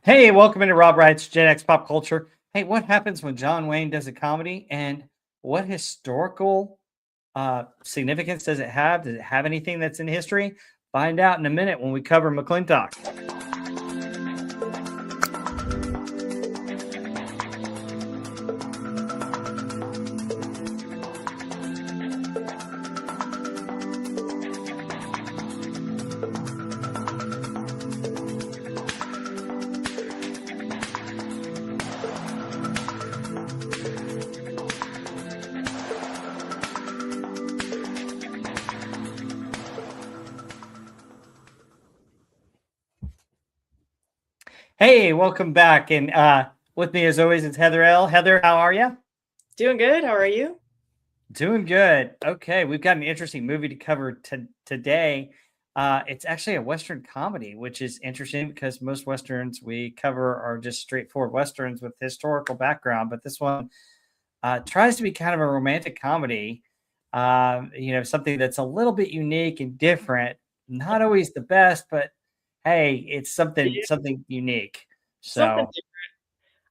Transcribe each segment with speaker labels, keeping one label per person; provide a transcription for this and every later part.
Speaker 1: Hey, welcome into Rob Wright's Gen X Pop Culture. Hey, what happens when John Wayne does a comedy, and what historical significance does it have? Does it have anything that's in history? Find out in a minute when we cover McClintock. Hey, welcome back. And with me, as always, it's Heather L. Heather, how are you?
Speaker 2: Doing good. How are you?
Speaker 1: Doing good. Okay, we've got an interesting movie to cover today. It's actually a Western comedy, which is interesting because most Westerns we cover are just straightforward Westerns with historical background. But this one tries to be kind of a romantic comedy, something that's a little bit unique and different. Not always the best, but hey, it's something
Speaker 2: Yeah,
Speaker 1: something unique.
Speaker 2: something
Speaker 1: So,
Speaker 2: different.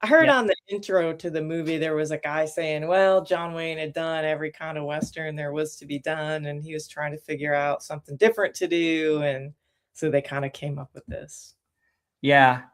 Speaker 2: I heard
Speaker 1: yeah,
Speaker 2: on the intro to the movie there was a guy saying, well, John Wayne had done every kind of Western there was to be done, and he was trying to figure out something different to do. And so they kind of came up with this.
Speaker 1: yeah,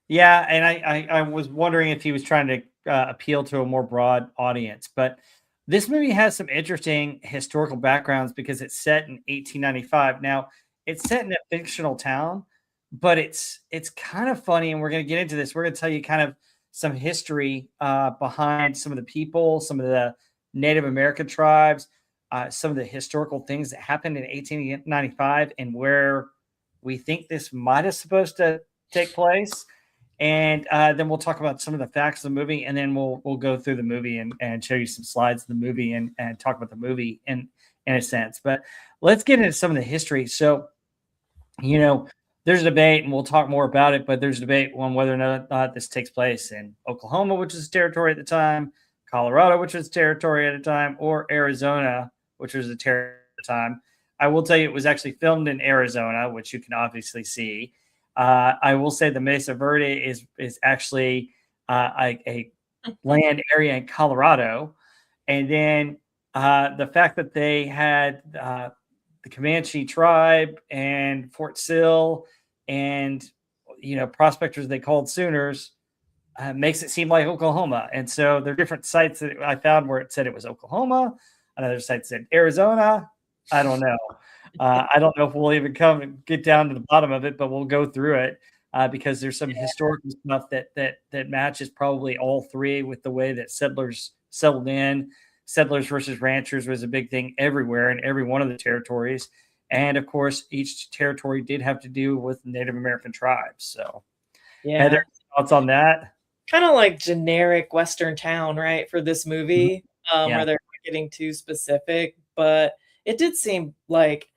Speaker 1: yeah. And I was wondering if he was trying to appeal to a more broad audience, but this movie has some interesting historical backgrounds because it's set in 1895. Now, it's set in a fictional town, but it's kind of funny, and we're going to get into this. We're going to tell you kind of some history behind some of the people, some of the Native American tribes, some of the historical things that happened in 1895, and where we think this might have supposed to take place. And then we'll talk about some of the facts of the movie, and then we'll go through the movie and show you some slides of the movie and talk about the movie in a sense. But let's get into some of the history. So, you know, there's a debate, and we'll talk more about it, but there's a debate on whether or not this takes place in Oklahoma, which was territory at the time, Colorado, which was territory at the time, or Arizona, which was a territory at the time. I will tell you it was actually filmed in Arizona, which you can obviously see. I will say the Mesa Verde is actually a land area in Colorado, and then the fact that they had the Comanche tribe and Fort Sill and prospectors they called Sooners makes it seem like Oklahoma. And so there are different sites that I found where it said it was Oklahoma. Another site said Arizona. I don't know. I don't know if we'll even come and get down to the bottom of it, but we'll go through it because there's some historical stuff that matches probably all three with the way that settlers settled in. Settlers versus ranchers was a big thing everywhere in every one of the territories. And of course, each territory did have to do with Native American tribes. So, Heather,
Speaker 2: Yeah.
Speaker 1: thoughts on that?
Speaker 2: Kind of like generic Western town, right, for this
Speaker 1: Mhm.
Speaker 2: movie,
Speaker 1: Yeah.
Speaker 2: where they're not getting too specific. But it did seem like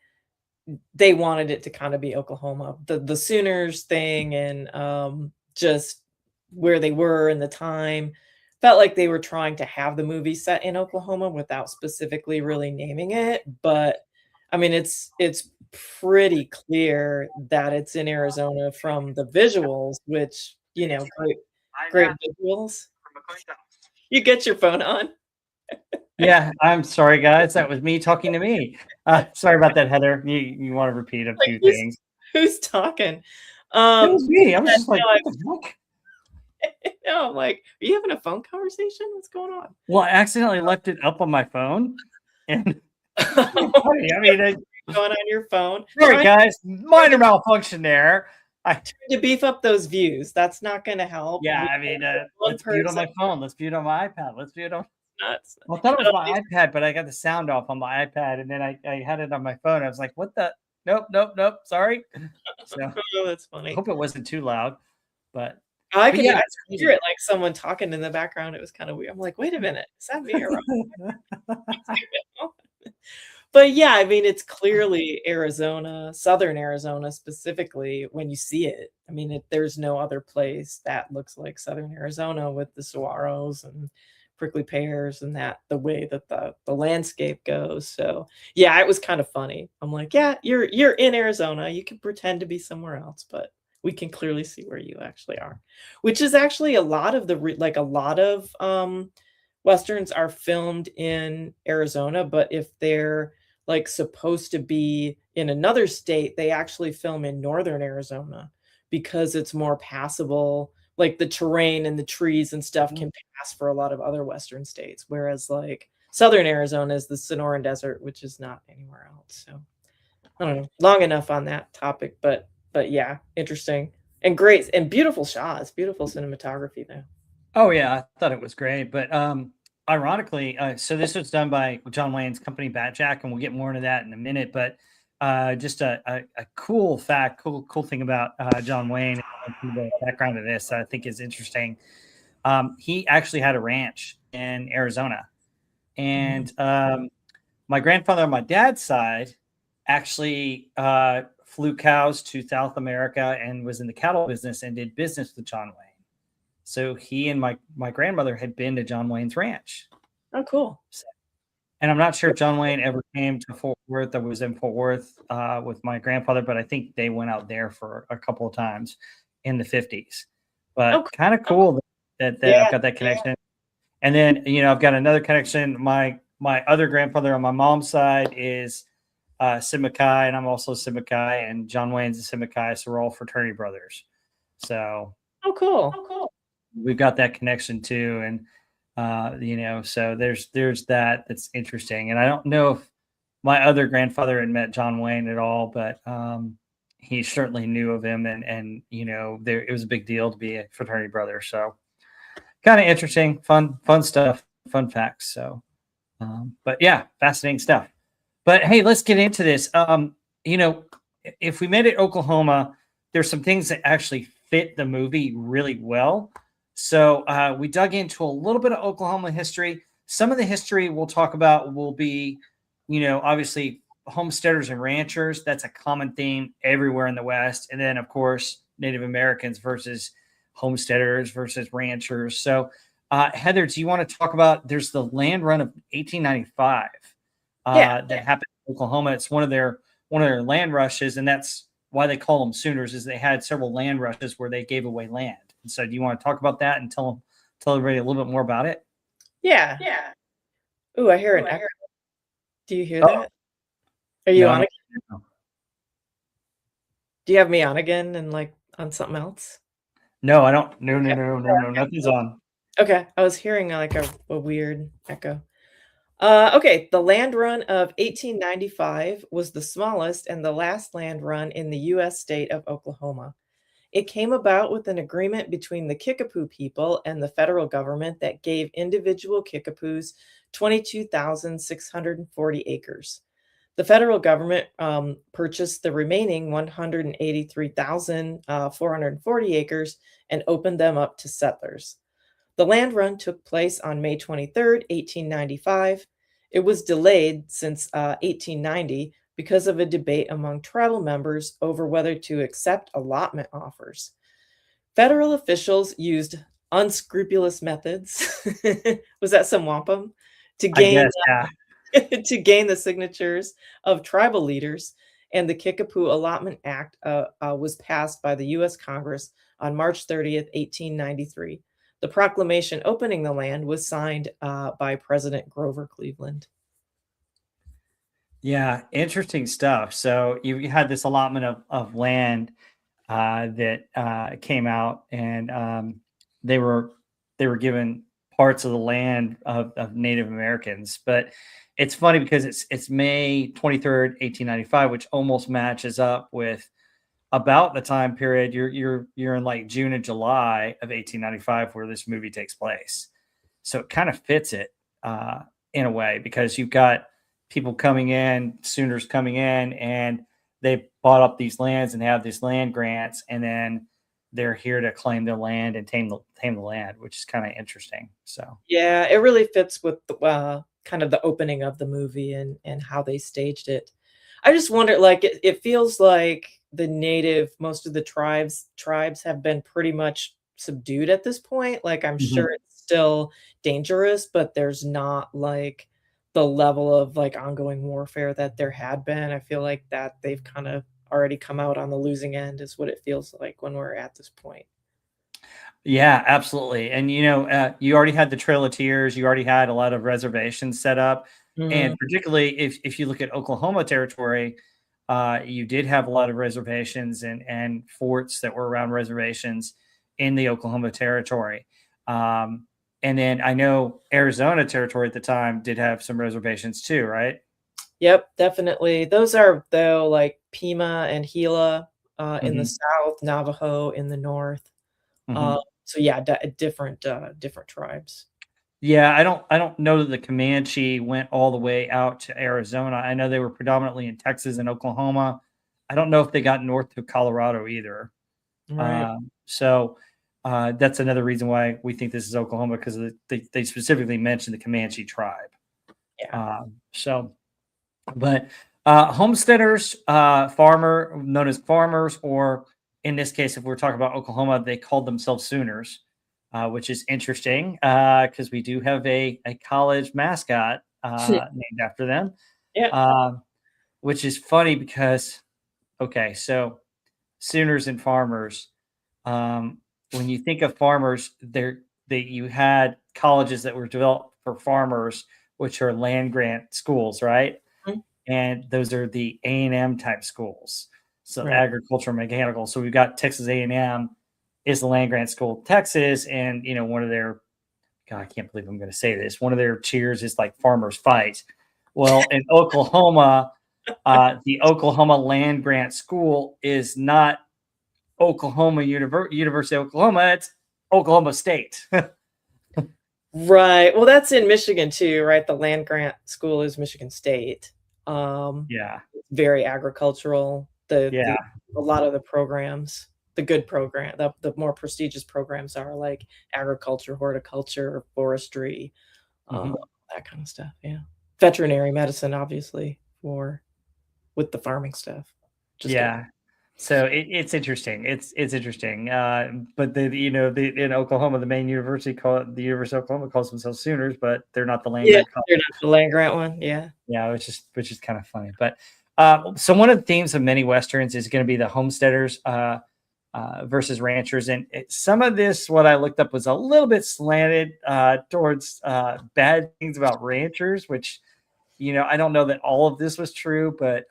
Speaker 2: they wanted it to kind of be Oklahoma. The Sooners thing and just where they were in the time felt like they were trying to have the movie set in Oklahoma without specifically really naming it. But I mean, it's pretty clear that it's in Arizona from the visuals, which great visuals. You get your phone on.
Speaker 1: Yeah, I'm sorry, guys. That was me talking to me. Sorry about that, Heather. You want to repeat a
Speaker 2: Like
Speaker 1: few things?
Speaker 2: who's talking?
Speaker 1: It was me. I was
Speaker 2: Yeah,
Speaker 1: just like,
Speaker 2: no,
Speaker 1: what the heck?
Speaker 2: no, I'm like, are you having a phone conversation? What's going on?
Speaker 1: Well, I accidentally left it up on my phone, and it's pretty funny. I mean,
Speaker 2: Going on your phone,
Speaker 1: sorry, guys. Minor malfunction there. I
Speaker 2: trying to beef up those views. That's not going to help.
Speaker 1: Yeah,
Speaker 2: We
Speaker 1: I mean,
Speaker 2: have one
Speaker 1: let's view it on
Speaker 2: person
Speaker 1: my phone. Let's view it on my iPad. Let's view it on.
Speaker 2: nuts.
Speaker 1: Well, I thought it was
Speaker 2: At
Speaker 1: my
Speaker 2: least-
Speaker 1: iPad, but I got the sound off on my iPad, and then I had it on my phone. I was like, "What the? Nope, nope, nope. Sorry." So I
Speaker 2: Oh, that's funny.
Speaker 1: hope it wasn't too loud, but
Speaker 2: I
Speaker 1: but
Speaker 2: could
Speaker 1: yeah,
Speaker 2: even
Speaker 1: it's
Speaker 2: hear
Speaker 1: crazy.
Speaker 2: it like someone talking in the background. It was kind of weird. I'm like, wait a minute, is that me or But yeah, I mean, it's clearly Arizona, Southern Arizona specifically when you see it. I mean, there's no other place that looks like Southern Arizona with the saguaros and prickly pears and that the way that the landscape goes. So yeah, it was kind of funny. I'm like, yeah, you're in Arizona. You can pretend to be somewhere else, but We can clearly see where you actually are, which is actually a lot of like a lot of westerns are filmed in Arizona, but if they're like supposed to be in another state, they actually film in northern Arizona because it's more passable. Like the terrain and the trees and stuff can pass for a lot of other western states, whereas like southern Arizona is the Sonoran Desert, which is not anywhere else. So I don't know. Long enough on that topic, but yeah, interesting and great and beautiful shots, beautiful cinematography though.
Speaker 1: Oh yeah, I thought it was great. But ironically, so this was done by John Wayne's company Batjack, and we'll get more into that in a minute. But just a cool fact, cool thing about John Wayne, and the background of this I think is interesting. He actually had a ranch in Arizona,
Speaker 2: Mhm.
Speaker 1: and my grandfather on my dad's side actually flew cows to South America and was in the cattle business and did business with John Wayne. So he and my grandmother had been to John Wayne's ranch.
Speaker 2: Oh, cool.
Speaker 1: So, and I'm not sure if John Wayne ever came to Fort Worth. I was in Fort Worth with my grandfather, but I think they went out there for a couple of times in the 50s.
Speaker 2: Oh,
Speaker 1: But kind of cool that
Speaker 2: yeah,
Speaker 1: I've got that connection. And then, I've got another connection. My other grandfather on my mom's side is Simikai, and I'm also Simikai, and John Wayne's a Simikai, so we're all fraternity brothers. So
Speaker 2: oh, cool.
Speaker 1: we've got that connection too, and so there's that's interesting. And I don't know if my other grandfather had met John Wayne at all, but he certainly knew of him, and there it was a big deal to be a fraternity brother. So kind of interesting, fun stuff, fun facts. So, but yeah, fascinating stuff. But hey, let's get into this. If we made it Oklahoma, there's some things that actually fit the movie really well. So we dug into a little bit of Oklahoma history. Some of the history we'll talk about will be, obviously homesteaders and ranchers. That's a common theme everywhere in the West. And then, of course, Native Americans versus homesteaders versus ranchers. So, Heather, do you want to talk about? There's the land run of 1895
Speaker 2: Yeah.
Speaker 1: that happened in Oklahoma. It's one of their land rushes, and that's why they call them Sooners. Is they had several land rushes where they gave away land. And so, do you want to talk about that and tell everybody a little bit more about it?
Speaker 2: Yeah. Ooh, I hear an echo. Do you hear
Speaker 1: Oh,
Speaker 2: that? Are you
Speaker 1: no, I
Speaker 2: on
Speaker 1: don't.
Speaker 2: again? Do you have me on again and like on something else?
Speaker 1: No, I don't. No, no,
Speaker 2: Okay.
Speaker 1: no, no, no. Nothing's on.
Speaker 2: Okay. I was hearing like a weird echo. Okay, the land run of 1895 was the smallest and the last land run in the U.S. state of Oklahoma. It came about with an agreement between the Kickapoo people and the federal government that gave individual Kickapoos 22,640 acres. The federal government purchased the remaining 183,440 acres and opened them up to settlers. The land run took place on May 23rd, 1895. It was delayed since 1890 because of a debate among tribal members over whether to accept allotment offers. Federal officials used unscrupulous methods. Was that some wampum? To
Speaker 1: I
Speaker 2: gain
Speaker 1: guess. Yeah.
Speaker 2: to gain the signatures of tribal leaders, and the Kickapoo Allotment Act was passed by the U.S. Congress on March 30th, 1893. The proclamation opening the land was signed by President Grover Cleveland.
Speaker 1: Yeah, interesting stuff. So you had this allotment of land that came out, and they were given parts of the land of Native Americans. But it's funny because it's May 23rd, 1895, which almost matches up with about the time period you're in like June and July of 1895 where this movie takes place. So it kind of fits it in a way because you've got people coming in, Sooners coming in, and they bought up these lands and have these land grants, and then they're here to claim their land and tame the land, which is kind of interesting. So
Speaker 2: Yeah, it really fits with the kind of the opening of the movie and how they staged it. I just wonder, like, it feels like most of the tribes have been pretty much subdued at this point. Like, I'm
Speaker 1: mhm.
Speaker 2: sure it's still dangerous, but there's not like the level of like ongoing warfare that there had been. I feel like that they've kind of already come out on the losing end is what it feels like when we're at this point.
Speaker 1: Yeah, absolutely. And you already had the Trail of Tears. You already had a lot of reservations set up,
Speaker 2: Mhm.
Speaker 1: and particularly if you look at Oklahoma territory, you did have a lot of reservations and forts that were around reservations in the Oklahoma territory. Um, and then I know Arizona territory at the time did have some reservations too, right?
Speaker 2: Yep, definitely. Those are, though, like Pima and Gila, in the
Speaker 1: Hmm.
Speaker 2: south, Navajo in the north. Uh,
Speaker 1: Hmm.
Speaker 2: so yeah, different tribes.
Speaker 1: Yeah, I don't know that the Comanche went all the way out to Arizona. I know they were predominantly in Texas and Oklahoma. I don't know if they got north to Colorado either.
Speaker 2: Right.
Speaker 1: So that's another reason why we think this is Oklahoma, because they specifically mentioned the Comanche tribe.
Speaker 2: Yeah.
Speaker 1: So, but homesteaders, farmer known as farmers, or in this case, if we're talking about Oklahoma, they called themselves Sooners, which is interesting because we do have a college mascot named after them,
Speaker 2: Yeah.
Speaker 1: uh, which is funny because okay, so Sooners and farmers. Um, when you think of farmers, you had colleges that were developed for farmers, which are land grant schools, right?
Speaker 2: Mhm.
Speaker 1: And those are the A&M type schools. So
Speaker 2: Right.
Speaker 1: agricultural mechanical. So we've got Texas A&M is the land grant school of Texas, and one of their God, I can't believe I'm going to say this. One of their cheers is like farmers fight. Well, in Oklahoma, the Oklahoma Land Grant School is not University of Oklahoma. It's Oklahoma State.
Speaker 2: Right. Well, that's in Michigan too, right? The land grant school is Michigan State. Um,
Speaker 1: Yeah,
Speaker 2: Very agricultural. The
Speaker 1: yeah.
Speaker 2: a lot of the programs, the good program, the more prestigious programs are like agriculture, horticulture, forestry,
Speaker 1: Mhm.
Speaker 2: that kind of stuff. Yeah. Veterinary medicine, obviously, for with the farming stuff. Just a
Speaker 1: Yeah. So it's interesting. It's interesting. But in Oklahoma, the main university called the University of Oklahoma calls themselves Sooners, but they're not the land
Speaker 2: yeah,
Speaker 1: grant
Speaker 2: they're
Speaker 1: college.
Speaker 2: not the land grant one. Yeah.
Speaker 1: Yeah, which is kind of funny. But so one of the themes of many westerns is going to be the homesteaders versus ranchers, and some of this, what I looked up, was a little bit slanted towards bad things about ranchers, which I don't know that all of this was true, but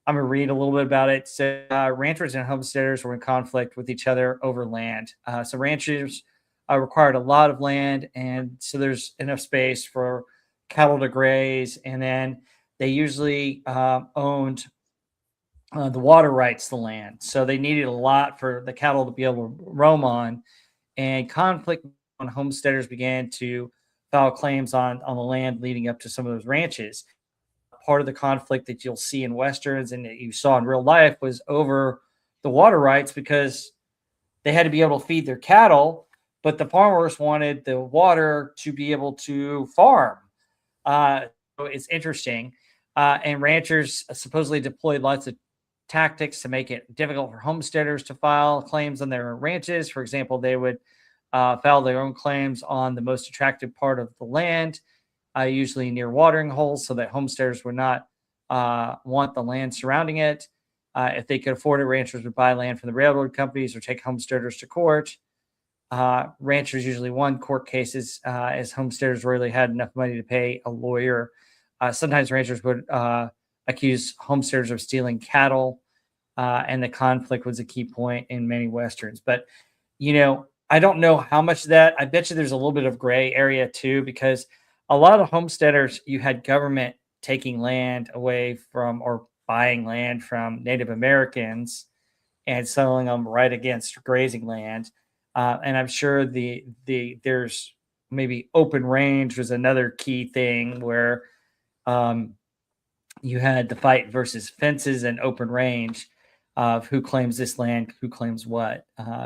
Speaker 1: I'm gonna read a little bit about it. So, ranchers and homesteaders were in conflict with each other over land. So, ranchers required a lot of land, and so there's enough space for cattle to graze, and then they usually owned the water rights to the land. So, they needed a lot for the cattle to be able to roam on, and conflict on homesteaders began to file claims on the land leading up to some of those ranches. Part of the conflict that you'll see in westerns and that you saw in real life was over the water rights, because they had to be able to feed their cattle, but the farmers wanted the water to be able to farm. So it's interesting. And ranchers supposedly deployed lots of tactics to make it difficult for homesteaders to file claims on their ranches. For example, they would file their own claims on the most attractive part of the land, usually near watering holes, so that homesteaders would not want the land surrounding it. If they could afford it, ranchers would buy land from the railroad companies or take homesteaders to court. Ranchers usually won court cases, as homesteaders rarely had enough money to pay a lawyer. Sometimes ranchers would accuse homesteaders of stealing cattle, and the conflict was a key point in many westerns. But I don't know how much of that. I bet you there's a little bit of gray area too, because a lot of homesteaders, you had government taking land away from, or buying land from, Native Americans and selling them right against grazing land. And I'm sure there's maybe open range was another key thing where um, you had the fight versus fences and open range of who claims this land, who claims what.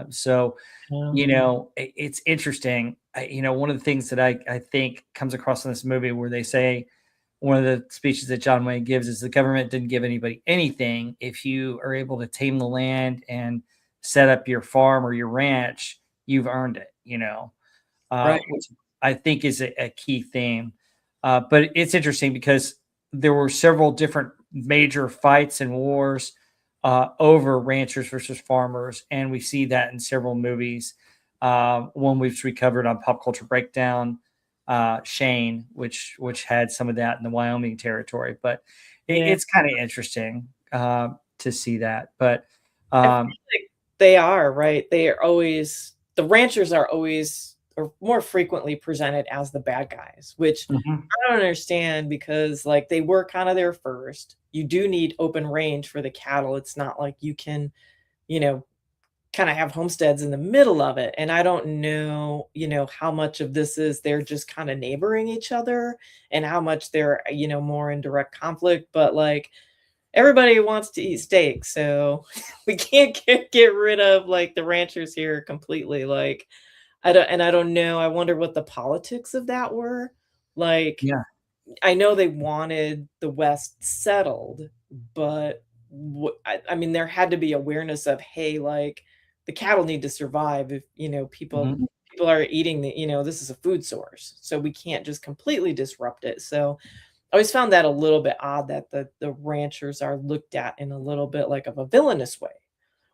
Speaker 1: So
Speaker 2: Yeah.
Speaker 1: it's interesting. One of the things that I think comes across in this movie, where they say, one of the speeches that John Wayne gives is, the government didn't give anybody anything. If you are able to tame the land and set up your farm or your ranch, you've earned it,
Speaker 2: Right.
Speaker 1: which I think is a key theme. But it's interesting because there were several different major fights and wars over ranchers versus farmers, and we see that in several movies. One we covered on Pop Culture Breakdown, Shane, which had some of that in the Wyoming territory. But
Speaker 2: Yeah.
Speaker 1: it's kind of interesting to see that. But
Speaker 2: I feel like they are, right? They are always the ranchers are always or more frequently presented as the bad guys, which
Speaker 1: mhm,
Speaker 2: I don't understand because like they were kind of there first. You do need open range for the cattle. It's not like you can, you know, kind of have homesteads in the middle of it. And I don't know, how much of this is they're just kind of neighboring each other and how much they're, more in direct conflict. But like everybody wants to eat steak, so we can't get rid of like the ranchers here completely. Like I don't know. I wonder what the politics of that were. Like
Speaker 1: yeah,
Speaker 2: I know they wanted the West settled, but I mean, there had to be awareness of, hey, like the cattle need to survive. If
Speaker 1: mhm,
Speaker 2: people are eating this is a food source, so we can't just completely disrupt it. So I always found that a little bit odd that the ranchers are looked at in a little bit like of a villainous way,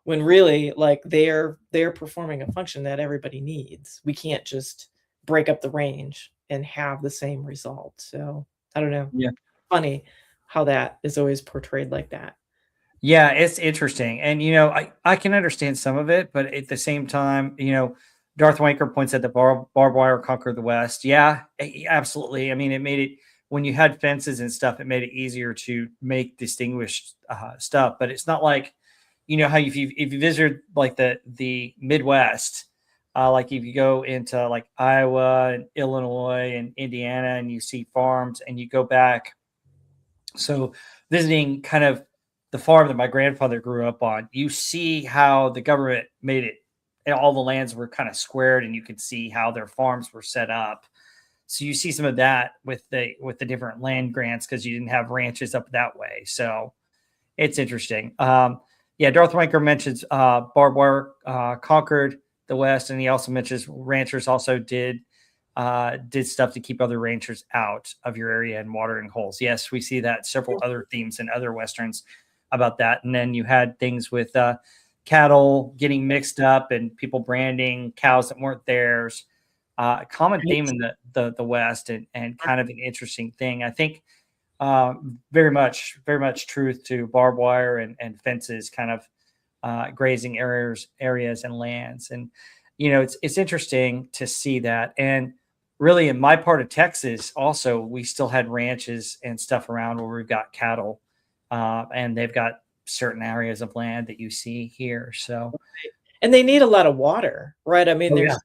Speaker 2: when really like they're performing a function that everybody needs. We can't just break up the range and have the same result. So I don't know.
Speaker 1: yeah.
Speaker 2: Funny how that is always portrayed like that.
Speaker 1: Yeah, it's interesting. And I can understand some of it, but at the same time, Darth Wanker points out that barbed wire conquered the West. Yeah, absolutely. I mean, it made it when you had fences and stuff, it made it easier to make distinguished stuff. But it's not like, how if you visit like the Midwest, like if you go into like Iowa and Illinois and Indiana and you see farms and you go back, so visiting kind of the farm that my grandfather grew up on, you see how the government made it, and all the lands were kind of squared, and you could see how their farms were set up. So you see some of that with the different land grants because you didn't have ranches up that way. So it's interesting. Yeah, Darth Wanker mentions barbed wire conquered the West, and he also mentions ranchers also did stuff to keep other ranchers out of your area and watering holes. Yes, we see that several other themes in other westerns about that. And then you had things with cattle getting mixed up and people branding cows that weren't theirs. Common theme in the West, and kind of an interesting thing. I think very much truth to barbed wire and fences, kind of grazing areas and lands. And it's interesting to see that. And really, in my part of Texas, also we still had ranches and stuff around where we've got cattle, and they've got certain areas of land that you see here. So,
Speaker 2: And they need a lot of water, right? I mean,
Speaker 1: oh yeah,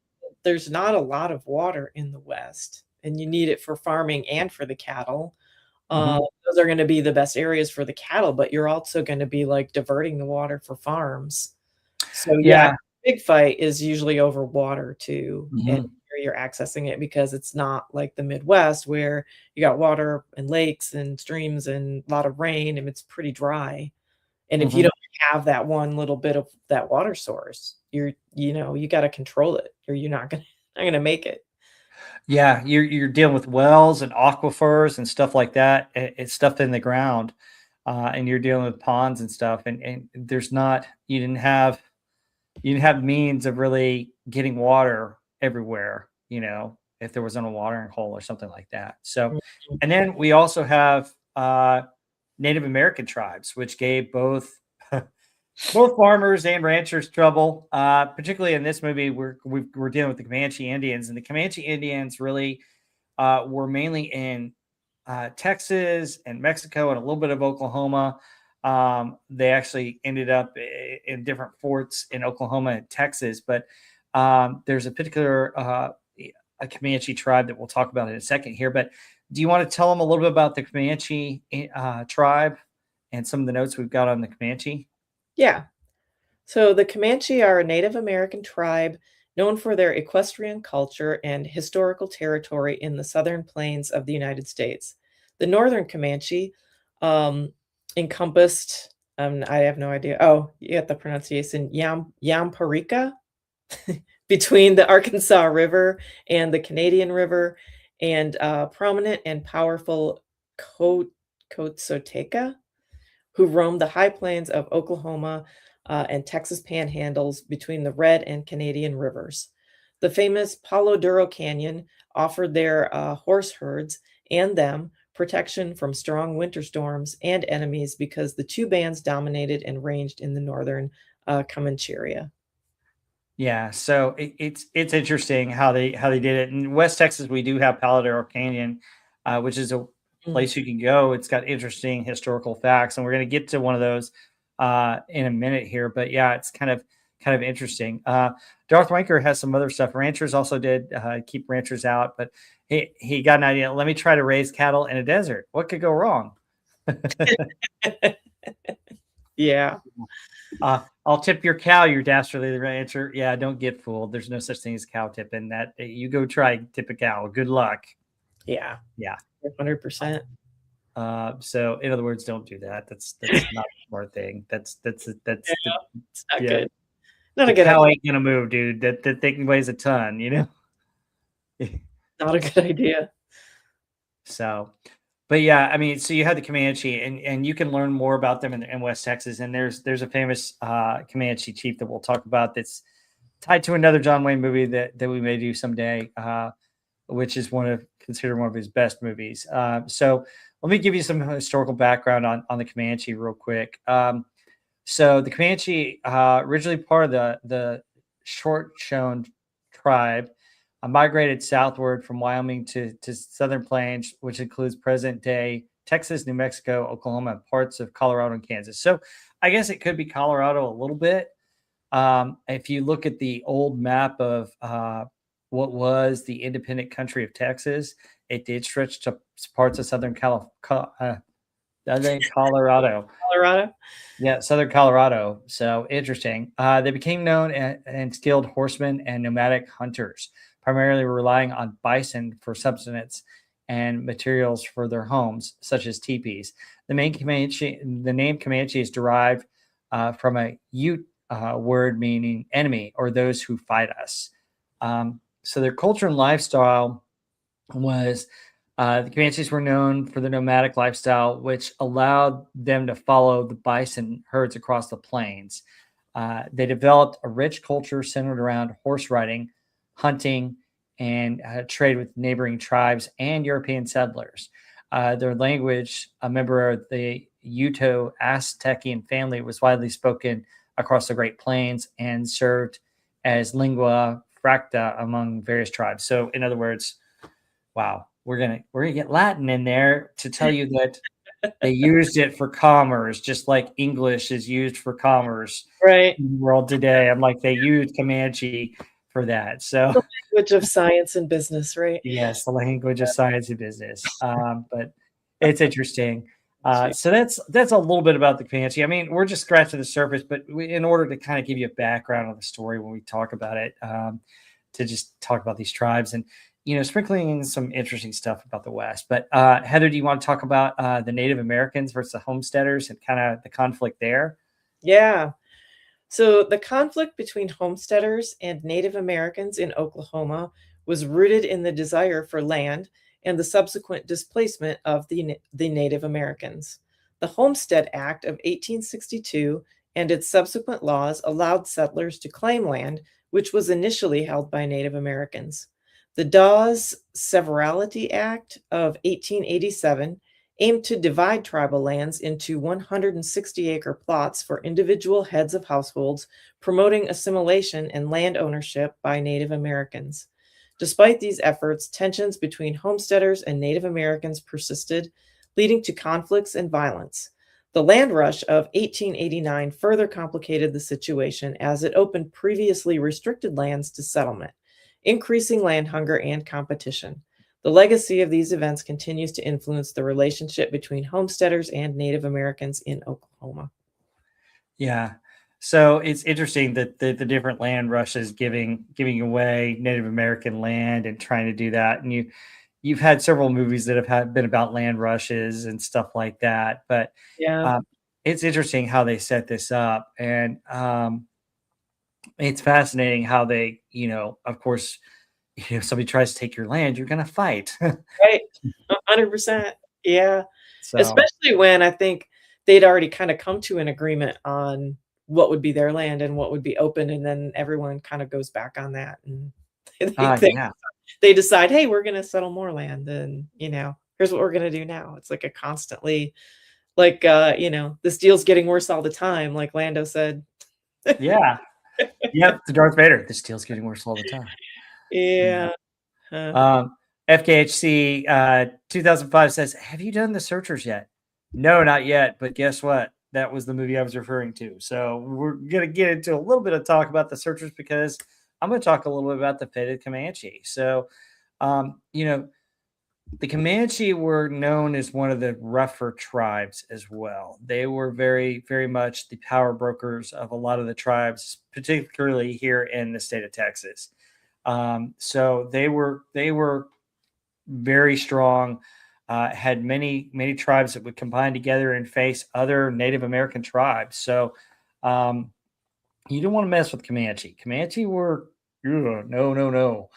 Speaker 2: there's not a lot of water in the West, and you need it for farming and for the cattle.
Speaker 1: hmm
Speaker 2: Those are gonna be the best areas for the cattle, but you're also gonna be, like, diverting the water for farms. So, yeah,
Speaker 1: yeah,
Speaker 2: big fight is usually over water too, and
Speaker 1: hmm
Speaker 2: where you're accessing it because it's not like the Midwest where you got water and lakes and streams and a lot of rain, and it's pretty dry. And if you
Speaker 1: hmm
Speaker 2: don't have that one little bit of that water source, you gotta control it or you're not gonna make it.
Speaker 1: yeah. You're dealing with wells and aquifers and stuff like that. It's stuff in the ground, and you're dealing with ponds and stuff. And there's not you didn't have means of really getting water everywhere, if there wasn't a watering hole or something like that. So,
Speaker 2: Mhm.
Speaker 1: and then we also have Native American tribes, which gave both farmers and ranchers trouble. Particularly in this movie, we're dealing with the Comanche Indians, and the Comanche Indians really were mainly in Texas and Mexico and a little bit of Oklahoma. They actually ended up in different forts in Oklahoma and Texas, but there's a particular a Comanche tribe that we'll talk about in a second here. But do you want to tell them a little bit about the Comanche tribe and some of the notes we've got on the Comanche?
Speaker 2: Yeah. So the Comanche are a Native American tribe known for their equestrian culture and historical territory in the southern plains of the United States. The northern Comanche um, encompassed, I have no idea. Oh, you got the pronunciation, Yamparika, between the Arkansas River and the Canadian River, and prominent and powerful Coatsoteca, who roamed the high plains of Oklahoma and Texas panhandles between the Red and Canadian rivers. The famous Palo Duro Canyon offered their horse herds and them protection from strong winter storms and enemies because the two bands dominated and ranged in the northern Comanche area.
Speaker 1: Yeah, so it's interesting how they did it. In West Texas, we do have Paladar Canyon, which is a
Speaker 2: Mm.
Speaker 1: place you can go. It's got interesting historical facts, and we're going to get to one of those in a minute here. But yeah, it's kind of interesting. Darth Wanker has some other stuff. Ranchers also did keep ranchers out, but he got an idea. Let me try to raise cattle in a desert. What could go wrong?
Speaker 2: Yeah.
Speaker 1: I'll tip your cow, your dastardly rancher. Yeah, don't get fooled. There's no such thing as cow tipping. That you go try tip a cow. Good luck.
Speaker 2: Yeah.
Speaker 1: Yeah.
Speaker 2: 100%.
Speaker 1: So in other words, don't do that. That's not a smart thing. That's
Speaker 2: It's not
Speaker 1: yeah.
Speaker 2: good. Not
Speaker 1: The
Speaker 2: a good
Speaker 1: cow
Speaker 2: idea.
Speaker 1: ain't gonna move, dude. That thing weighs a ton, you know.
Speaker 2: Not a good idea.
Speaker 1: So, but yeah, I mean, so you had the Comanche, and you can learn more about them in West Texas. And there's a famous Comanche chief that we'll talk about that's tied to another John Wayne movie that we may do someday, which is considered one of his best movies. So let me give you some historical background on the Comanche real quick. So the Comanche, originally part of the short-shown tribe, migrated southward from Wyoming to southern plains, which includes present-day Texas, New Mexico, Oklahoma, and parts of Colorado and Kansas. So I guess it could be Colorado a little bit. If you look at the old map of what was the independent country of Texas, it did stretch to parts of southern Colorado.
Speaker 2: Colorado?
Speaker 1: Yeah, southern Colorado. So interesting. They became known and skilled horsemen and nomadic hunters, primarily relying on bison for subsistence and materials for their homes, such as teepees. The name Comanche is derived from a Ute word meaning enemy or those who fight us. So their culture and lifestyle was the Comanches were known for their nomadic lifestyle, which allowed them to follow the bison herds across the plains. They developed a rich culture centered around horse riding, hunting, and trade with neighboring tribes and European settlers. Their language, a member of the Uto-Aztecian family, was widely spoken across the Great Plains and served as lingua franca among various tribes. So, in other words, wow, we're gonna get Latin in there to tell you that they used it for commerce, just like English is used for commerce
Speaker 2: Right.
Speaker 1: in the world today. I'm like, they used Comanche for that. So,
Speaker 2: The language of science and business, right?
Speaker 1: yes, the language of science and business. But it's interesting.
Speaker 2: Sweet.
Speaker 1: So that's a little bit about the Comanche. I mean, we're just scratching the surface, but in order to kind of give you a background on the story when we talk about it, to just talk about these tribes and sprinkling in some interesting stuff about the West. But Heather, do you want to talk about the Native Americans versus the homesteaders and kind of the conflict there?
Speaker 2: Yeah. So the conflict between homesteaders and Native Americans in Oklahoma was rooted in the desire for land and the subsequent displacement of the Native Americans. The Homestead Act of 1862 and its subsequent laws allowed settlers to claim land, which was initially held by Native Americans. The Dawes Severalty Act of 1887 aimed to divide tribal lands into 160-acre plots for individual heads of households, promoting assimilation and land ownership by Native Americans. Despite these efforts, tensions between homesteaders and Native Americans persisted, leading to conflicts and violence. The land rush of 1889 further complicated the situation as it opened previously restricted lands to settlement, increasing land hunger and competition. The legacy of these events continues to influence the relationship between homesteaders and Native Americans in Oklahoma.
Speaker 1: Yeah. So it's interesting that the different land rushes giving away Native American land and trying to do that. And you've had several movies that have been about land rushes and stuff like that. But
Speaker 2: Yeah.
Speaker 1: it's interesting how they set this up, and it's fascinating how they, of course, if somebody tries to take your land, you're going to fight.
Speaker 2: Right. 100%. Yeah.
Speaker 1: So
Speaker 2: Especially when I think they'd already kind of come to an agreement on what would be their land and what would be open, and then everyone kind of goes back on that, and
Speaker 1: Yeah.
Speaker 2: they decide, hey, we're going to settle more land, and here's what we're going to do now. It's like a constantly, like, this deal's getting worse all the time, like Lando said.
Speaker 1: Yeah. Yep. The Darth Vader. This deal's getting worse all the time.
Speaker 2: Yeah.
Speaker 1: FKHC 2005 says, have you done The Searchers yet? No, not yet. But guess what? That was the movie I was referring to. So we're going to get into a little bit of talk about The Searchers because I'm going to talk a little bit about the Faded Comanche. So, the Comanche were known as one of the rougher tribes as well. They were very, very much the power brokers of a lot of the tribes, particularly here in the state of Texas. So they were very strong. Had many tribes that would combine together and face other Native American tribes. So you don't want to mess with Comanche. Comanche were no.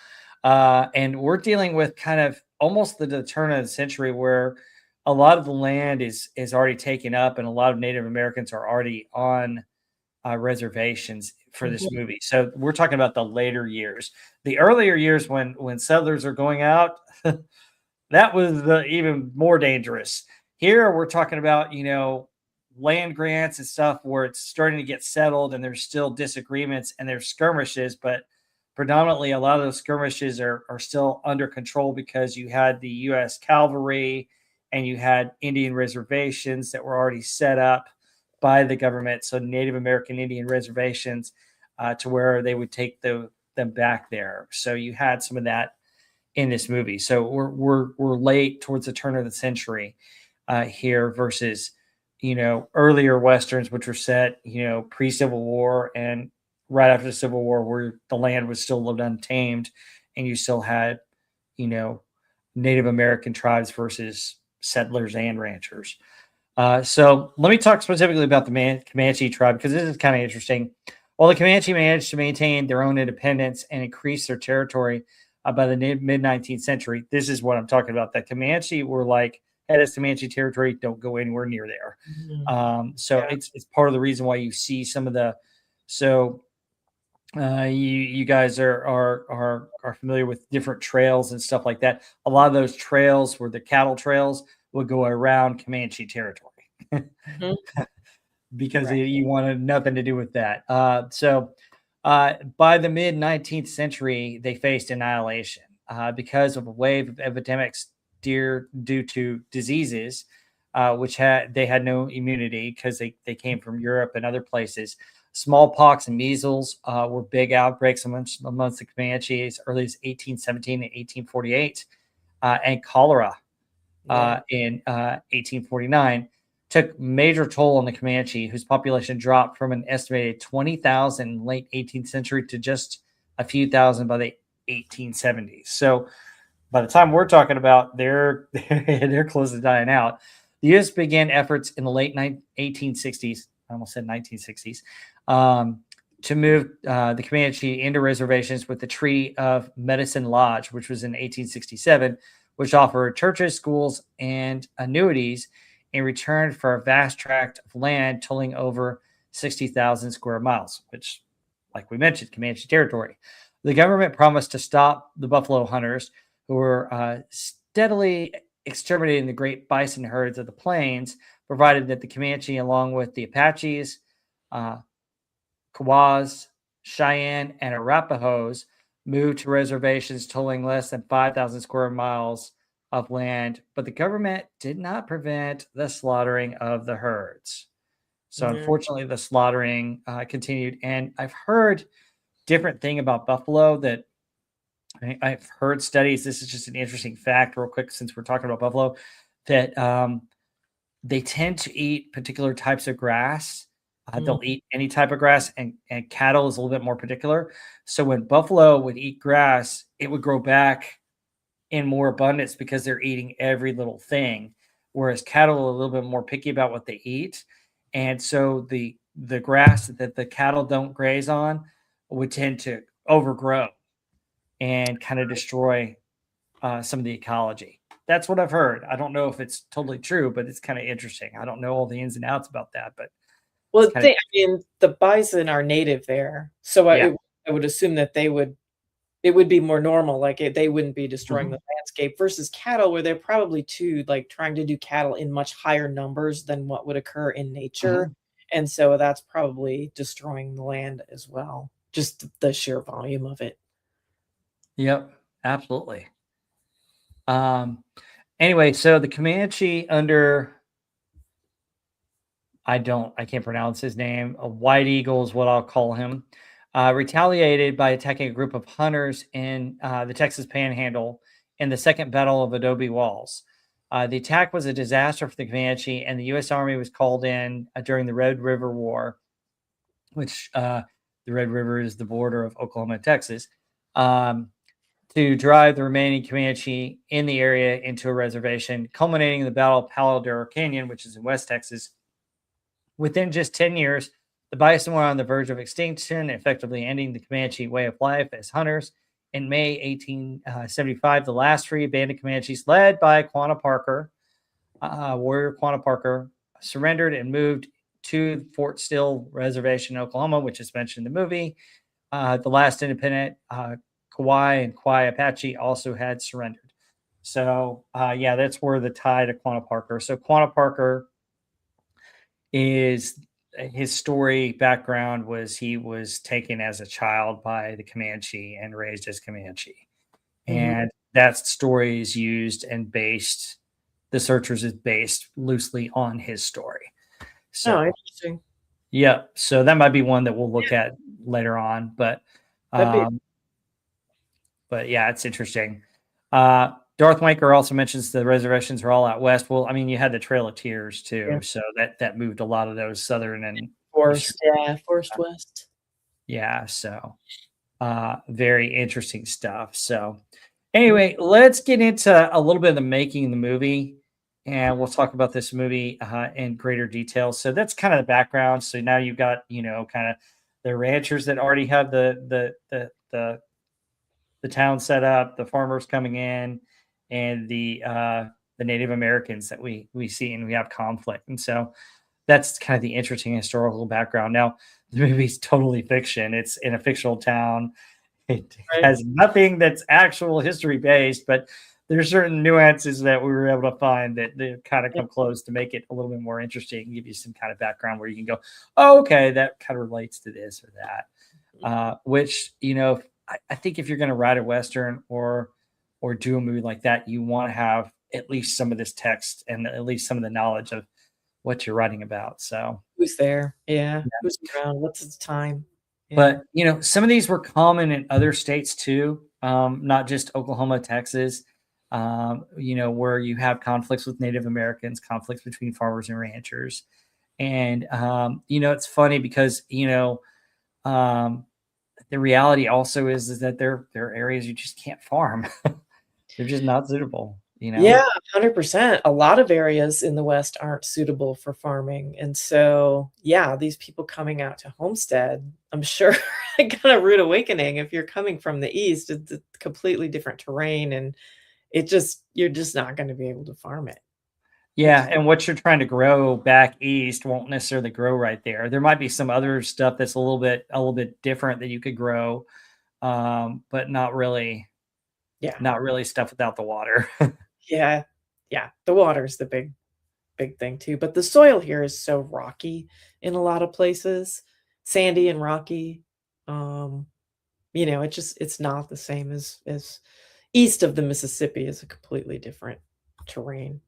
Speaker 1: And we're dealing with kind of almost the turn of the century where a lot of the land is already taken up and a lot of Native Americans are already on reservations for this movie. So we're talking about the later years. The earlier years when settlers are going out, that was even more dangerous. Here we're talking about, land grants and stuff where it's starting to get settled and there's still disagreements and there's skirmishes, but predominantly a lot of those skirmishes are still under control because you had the U.S. cavalry and you had Indian reservations that were already set up by the government. So Native American Indian reservations to where they would take them back there. So you had some of that in this movie. So we're late towards the turn of the century here versus, earlier Westerns, which were set, pre-Civil War and right after the Civil War, where the land was still lived untamed and you still had, Native American tribes versus settlers and ranchers. So let me talk specifically about the Comanche tribe, because this is kind of interesting. While the Comanche managed to maintain their own independence and increase their territory by the mid-19th century, this is what I'm talking about. The Comanche were like, hey, that's Comanche territory. Don't go anywhere near there. It's part of the reason why you see some of the, you guys are familiar with different trails and stuff like that. A lot of those trails were the cattle trails would go around Comanche territory because you wanted nothing to do with that. By the mid 19th century, they faced annihilation because of a wave of epidemics due to diseases, which they had no immunity because they came from Europe and other places. Smallpox and measles were big outbreaks amongst the Comanche as early as 1817 and 1848, and cholera in 1849 took major toll on the Comanche, whose population dropped from an estimated 20,000 in late 18th century to just a few thousand by the 1870s. So by the time we're talking about, they're close to dying out. The U.S. began efforts in the late 1860s. I almost said 1960s. To move the Comanche into reservations with the Treaty of Medicine Lodge, which was in 1867, which offered churches, schools, and annuities in return for a vast tract of land totaling over 60,000 square miles, which, like we mentioned, Comanche territory. The government promised to stop the buffalo hunters who were steadily exterminating the great bison herds of the plains, provided that the Comanche, along with the Apaches, Kiowas, Cheyenne, and Arapahoes, moved to reservations totaling less than 5,000 square miles of land, but the government did not prevent the slaughtering of the herds. So unfortunately, the slaughtering continued. And I've heard different thing about buffalo that I've heard studies. This is just an interesting fact real quick, since we're talking about buffalo, that they tend to eat particular types of grass. They'll eat any type of grass, and cattle is a little bit more particular. So when buffalo would eat grass, it would grow back in more abundance because they're eating every little thing, whereas cattle are a little bit more picky about what they eat. And so the grass that the cattle don't graze on would tend to overgrow and kind of destroy some of the ecology. That's what I've heard. I don't know if it's totally true, but it's kind of interesting. I don't know all the ins and outs about that, but it's
Speaker 2: Well,
Speaker 1: kind of
Speaker 2: I mean, the bison are native there, so
Speaker 1: yeah.
Speaker 2: I would assume that it would be more normal, like, they wouldn't be destroying
Speaker 1: Mhm.
Speaker 2: the landscape versus cattle, where they're probably too, like, trying to do cattle in much higher numbers than what would occur in nature,
Speaker 1: Mhm.
Speaker 2: and so that's probably destroying the land as well, just the sheer volume of it.
Speaker 1: Yep, absolutely. Um, anyway, so the Comanche under I can't pronounce his name. A White Eagle is what I'll call him. Retaliated by attacking a group of hunters in the Texas Panhandle in the Second Battle of Adobe Walls. The attack was a disaster for the Comanche, and the U.S. Army was called in during the Red River War, which the Red River is the border of Oklahoma and Texas, um, to drive the remaining Comanche in the area into a reservation, culminating in the Battle of Palo Duro Canyon, which is in West Texas. Within just 10 years, the bison were on the verge of extinction, effectively ending the Comanche way of life as hunters. In May 1875, the last free abandoned Comanches, led by warrior Quanah Parker, surrendered and moved to Fort Still Reservation in Oklahoma, which is mentioned in the movie. The last independent Kauai and Kauai Apache also had surrendered. So, yeah, that's where the tie to Quanah Parker. So, Quanah Parker is his story background was he was taken as a child by the Comanche and raised as Comanche.
Speaker 2: Mhm.
Speaker 1: And that story is used and based, The Searchers is based loosely on his story.
Speaker 2: Oh,
Speaker 1: So,
Speaker 2: interesting.
Speaker 1: yeah, so that might be one that we'll look at later on.
Speaker 2: That'd be
Speaker 1: Um, but yeah, it's interesting. Darth Wanker also mentions the reservations are all out west. Well, I mean, you had the Trail of Tears
Speaker 2: yeah.
Speaker 1: too, so that moved a lot of those southern and eastern.
Speaker 2: Forest, yeah, Forest West.
Speaker 1: Yeah, so very interesting stuff. So anyway, let's get into a little bit of the making of the movie, and we'll talk about this movie in greater detail. So that's kind of the background. So now you've got kind of the ranchers that already have the town set up, the farmers coming in, and the Native Americans that we see and we have conflict. And so that's kind of the interesting historical background. Now, the movie's totally fiction. It's in a fictional town. It
Speaker 2: Right.
Speaker 1: has nothing that's actual history based, but there's certain nuances that we were able to find that kind of
Speaker 2: Yeah.
Speaker 1: come close to make it a little bit more interesting, give you some kind of background where you can go, oh, okay, that kind of relates to this or that. Which I think if you're going to write a western or do a movie like that, you want to have at least some of this text and at least some of the knowledge of what you're writing about. So,
Speaker 2: Who's there? Yeah.
Speaker 1: yeah.
Speaker 2: Who's around? What's its time? Yeah.
Speaker 1: But some of these were common in other states too, not just Oklahoma, Texas. Where you have conflicts with Native Americans, conflicts between farmers and ranchers, and it's funny because um, the reality also is that there are areas you just can't farm. They're just not suitable.
Speaker 2: Yeah, 100%. A lot of areas in the West aren't suitable for farming, and so, yeah, these people coming out to homestead, I'm sure kind of rude awakening if you're coming from the East, it's a completely different terrain, and you're just not gonna be able to farm it.
Speaker 1: Yeah,
Speaker 2: It's
Speaker 1: and what you're trying to grow back east won't necessarily grow right there. There might be some other stuff that's a little bit different that you could grow, but
Speaker 2: yeah,
Speaker 1: not really stuff without the water.
Speaker 2: yeah, yeah, the water's the big thing too, but the soil here is so rocky in a lot of places, sandy and rocky, um it's not the same as east of the Mississippi is a completely different terrain.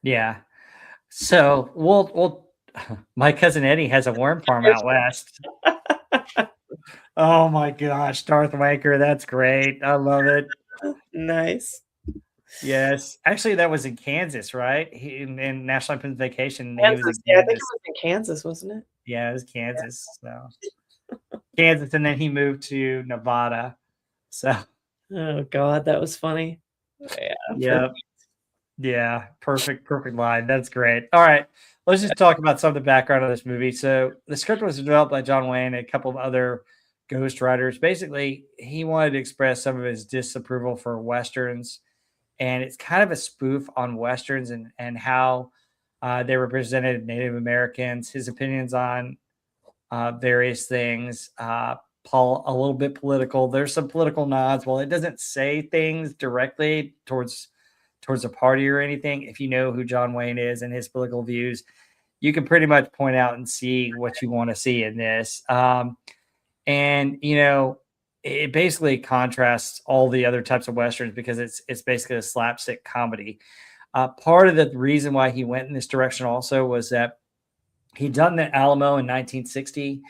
Speaker 1: Yeah. So we'll my cousin Eddie has a worm farm out west. Oh my gosh, Darth Wanker, that's great. I love it.
Speaker 2: Nice.
Speaker 1: Yes. Actually, that was in Kansas, right? In National Lampoon's Vacation, he was
Speaker 2: Kansas,
Speaker 1: in
Speaker 2: yeah, I think it
Speaker 1: Kansas.
Speaker 2: was in Kansas, wasn't it?
Speaker 1: Yeah, it was Kansas. So Kansas, and then he moved to Nevada. So
Speaker 2: Oh god, that was funny. Yeah,
Speaker 1: yeah, yeah, perfect line. That's great. All right, let's just talk about some of the background of this movie. So the script was developed by John Wayne and a couple of other ghost writers. Basically, he wanted to express some of his disapproval for westerns and it's kind of a spoof on Westerns and how they represented Native Americans, his opinions on various things. Paul, a little bit political. There's some political nods. While it doesn't say things directly towards a party or anything, if you know who John Wayne is and his political views, you can pretty much point out and see what you want to see in this. And it basically contrasts all the other types of Westerns because it's basically a slapstick comedy. Part of the reason why he went in this direction also was that he'd done the Alamo in 1960,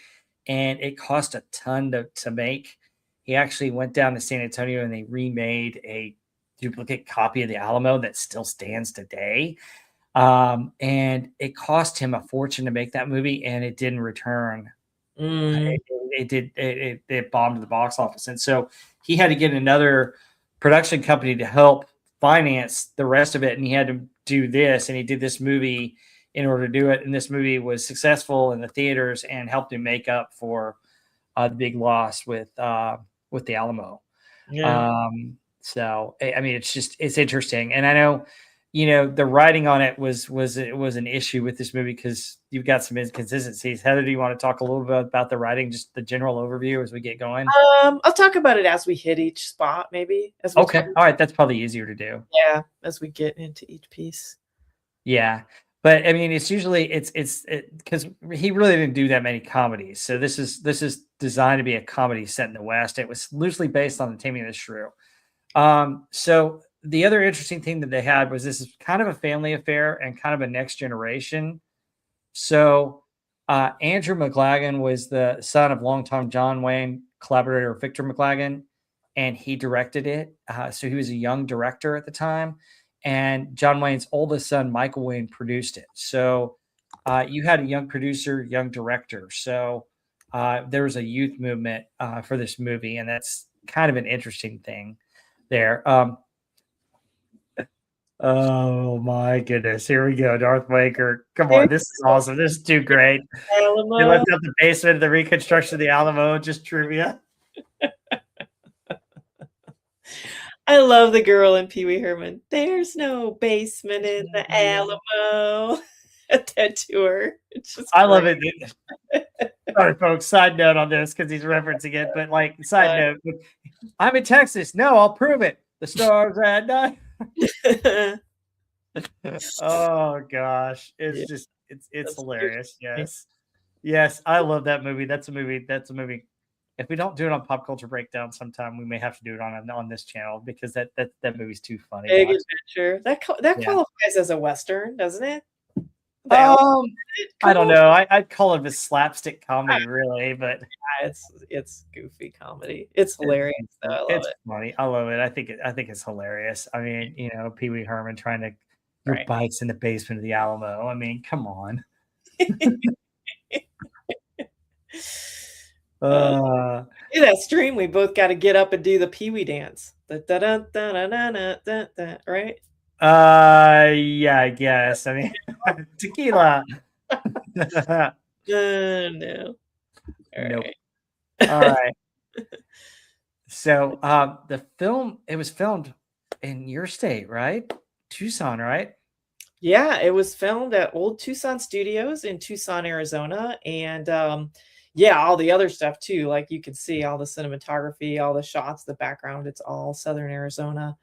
Speaker 1: and it cost a ton to make. He actually went down to San Antonio and they remade a duplicate copy of the Alamo that still stands today. And it cost him a fortune to make that movie, and it didn't return. It bombed the box office. And so he had to get another production company to help finance the rest of it. And he had to do this, and he did this movie in order to do it. And this movie was successful in the theaters and helped him make up for the big loss with the Alamo.
Speaker 2: Yeah.
Speaker 1: So, I mean, it's interesting. And I know, the writing on it was an issue with this movie because you've got some inconsistencies. Heather, do you want to talk a little bit about the writing, just the general overview as we get going?
Speaker 2: I'll talk about it as we hit each spot, maybe.
Speaker 1: Okay. All right. That's probably easier to do.
Speaker 2: Yeah. As we get into each piece.
Speaker 1: Yeah. But I mean, it's usually it's because he really didn't do that many comedies. So this is designed to be a comedy set in the West. It was loosely based on The Taming of the Shrew. So the other interesting thing that they had was this is kind of a family affair and kind of a next generation. So Andrew McLagan was the son of longtime John Wayne collaborator Victor McLagan, and he directed it. So he was a young director at the time. And John Wayne's oldest son, Michael Wayne, produced it. So you had a young producer, young director. So there was a youth movement for this movie, and that's kind of an interesting thing there. Oh my goodness. Here we go. Darth Waker. Come on. This is awesome. This is too great.
Speaker 2: Alamo.
Speaker 1: They left out the basement of the reconstruction of the Alamo, just trivia.
Speaker 2: I love the girl in Pee Wee Herman. There's no basement in the Alamo. At that tour.
Speaker 1: I love it. Sorry, folks. Side note on this because he's referencing it, but side note, I'm in Texas. No, I'll prove it. The stars at night. Oh gosh, it's it's hilarious. Yes, I love that movie. That's a movie. If we don't do it on Pop Culture Breakdown sometime, we may have to do it on this channel because that movie's too funny.
Speaker 2: Big adventure. That qualifies as a Western, doesn't it?
Speaker 1: I don't know. I'd call it a slapstick comedy, really, but
Speaker 2: it's goofy comedy. It's hilarious. Though. I love it.
Speaker 1: Funny. I love it. I think it's hilarious. I mean, Pee Wee Herman trying to do bikes in the basement of the Alamo. I mean, come on.
Speaker 2: In that stream, we both got to get up and do the Pee Wee dance. Right?
Speaker 1: Yeah, I guess. I mean, tequila.
Speaker 2: No.
Speaker 1: Nope. Right. All right. So, the film, it was filmed in your state, right? Tucson, right?
Speaker 2: Yeah, it was filmed at Old Tucson Studios in Tucson, Arizona, and all the other stuff too. Like you can see all the cinematography, all the shots, the background. It's all Southern Arizona.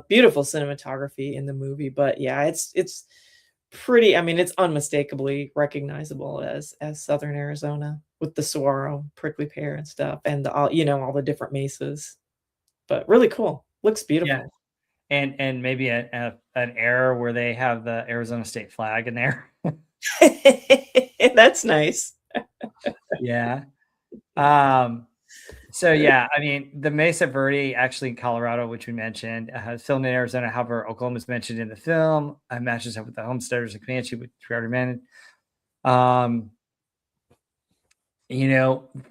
Speaker 2: Beautiful cinematography in the movie, but yeah, it's pretty. I mean, it's unmistakably recognizable as Southern Arizona with the saguaro, prickly pear, and stuff, and all the different mesas. But really cool. Looks beautiful.
Speaker 1: Yeah. And maybe an era where they have the Arizona state flag in there.
Speaker 2: That's nice.
Speaker 1: Yeah. So yeah, I mean, the Mesa Verde, actually in Colorado, which we mentioned, filmed in Arizona. However, Oklahoma is mentioned in the film. Matches up with the homesteaders of Comanche, which we already mentioned.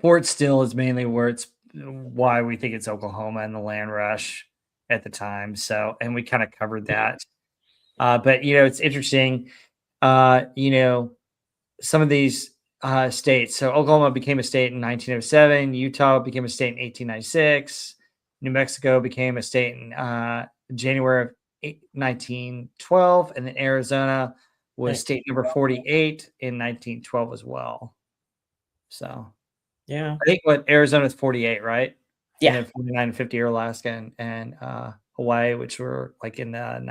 Speaker 1: Fort Still is mainly why we think it's Oklahoma and the land rush at the time. So, and we kind of covered that. But it's interesting. Some of these states. So Oklahoma became a state in 1907. Utah became a state in 1896. New Mexico became a state in January of 1912, and then Arizona was state number 48 in 1912 as well. So,
Speaker 2: yeah,
Speaker 1: I think what Arizona is 48, right?
Speaker 2: yeah.
Speaker 1: And then 49 and 50 are Alaska and Hawaii, which were like in the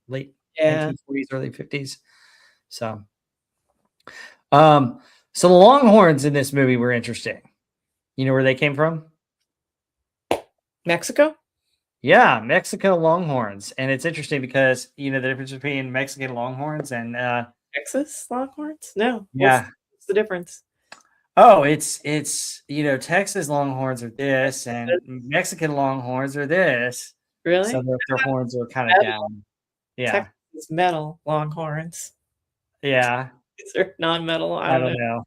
Speaker 1: late
Speaker 2: Yeah.
Speaker 1: 1940s, early 50s. So, um, so the Longhorns in this movie were interesting. You know where they came from?
Speaker 2: Mexico?
Speaker 1: Yeah, Mexico Longhorns, and it's interesting because the difference between Mexican Longhorns and
Speaker 2: Texas Longhorns? No.
Speaker 1: yeah.
Speaker 2: What's the difference?
Speaker 1: Oh, it's Texas Longhorns are this, and Mexican Longhorns are this.
Speaker 2: Really?
Speaker 1: So their horns are kind of
Speaker 2: Metal.
Speaker 1: down. Yeah,
Speaker 2: Texas metal Longhorns.
Speaker 1: yeah.
Speaker 2: These are non-metal. I
Speaker 1: I
Speaker 2: don't
Speaker 1: don't
Speaker 2: know.
Speaker 1: know.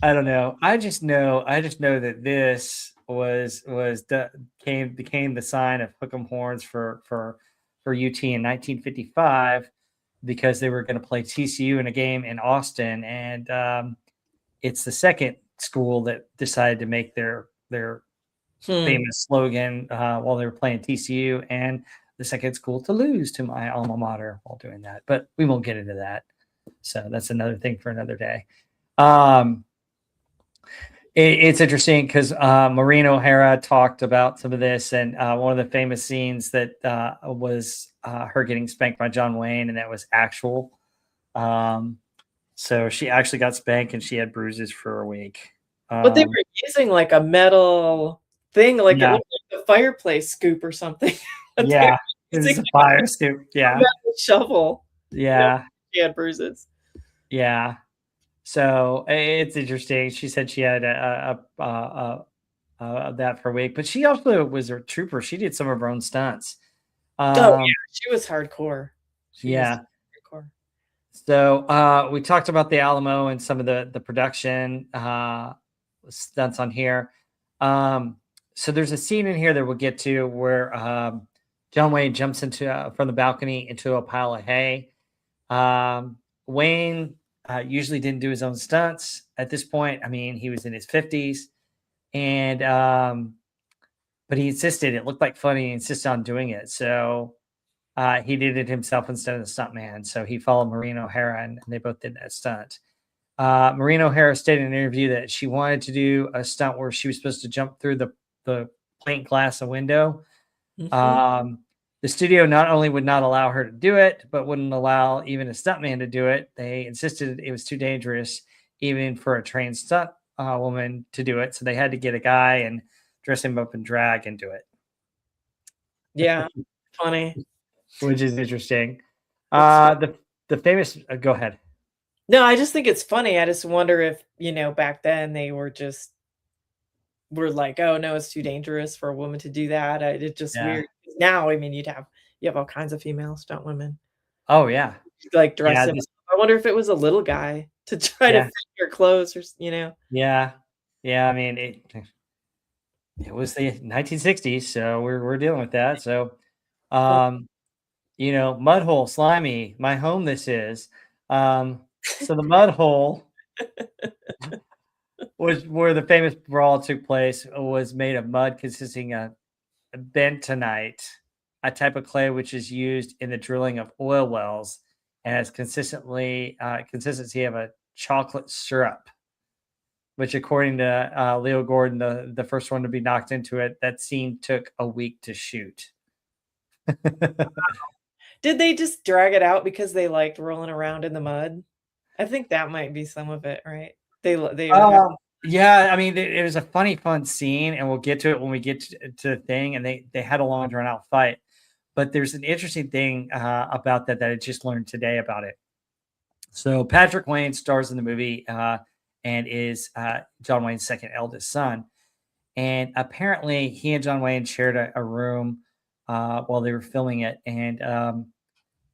Speaker 1: I don't know. I just know that this became the sign of hook 'em horns for UT in 1955 because they were going to play TCU in a game in Austin, and it's the second school that decided to make their famous slogan while they were playing TCU, and the second school to lose to my alma mater while doing that. But we won't get into that. So that's another thing for another day. It's interesting because Maureen O'Hara talked about some of this, and one of the famous scenes that was her getting spanked by John Wayne, and that was actual. So she actually got spanked, and she had bruises for a week.
Speaker 2: But they were using like a metal thing, like it
Speaker 1: Yeah.
Speaker 2: looked like a fireplace scoop or something.
Speaker 1: Yeah, it's a fire scoop. Yeah,
Speaker 2: metal shovel.
Speaker 1: yeah,
Speaker 2: She had bruises.
Speaker 1: yeah. So it's interesting. She said she had that for a week, but she also was a trooper. She did some of her own stunts.
Speaker 2: Oh yeah, she was hardcore.
Speaker 1: Yeah.
Speaker 2: Hardcore.
Speaker 1: So we talked about the Alamo and some of the production stunts on here. So there's a scene in here that we'll get to where John Wayne jumps into from the balcony into a pile of hay. Wayne usually didn't do his own stunts at this point. I mean, he was in his 50s, and but he insisted it looked like fun. He insisted on doing it, so he did it himself instead of the stuntman. So he followed Maureen O'Hara, and they both did that stunt. Maureen O'Hara stated in an interview that she wanted to do a stunt where she was supposed to jump through the plate glass a window.
Speaker 2: Mm-hmm.
Speaker 1: The studio not only would not allow her to do it, but wouldn't allow even a stuntman to do it. They insisted it was too dangerous, even for a trained stunt woman to do it. So they had to get a guy and dress him up in drag and do it.
Speaker 2: Yeah, funny.
Speaker 1: Which is interesting. The famous. Go ahead.
Speaker 2: No, I just think it's funny. I just wonder if back then they were like, oh no, it's too dangerous for a woman to do that. It's just weird. Now, I mean, you have all kinds of female stunt women.
Speaker 1: Oh yeah,
Speaker 2: like dress him. I wonder if it was a little guy to try to fit your clothes, or
Speaker 1: Yeah, I mean, it was the 1960s, so we're dealing with that. So, mud hole, slimy, my home. This is. So the mud hole was where the famous brawl took place. Was made of mud consisting of bentonite, a type of clay which is used in the drilling of oil wells and has consistency of a chocolate syrup, which according to Leo Gordon, the first one to be knocked into it, that scene took a week to shoot.
Speaker 2: Did they just drag it out because they liked rolling around in the mud? I think that might be some of it, right?
Speaker 1: Yeah, I mean, it was a funny, fun scene, and we'll get to it when we get to the thing. And they had a long, drawn out fight, but there's an interesting thing about that I just learned today about it. So Patrick Wayne stars in the movie and is John Wayne's second eldest son, and apparently he and John Wayne shared a room while they were filming it, and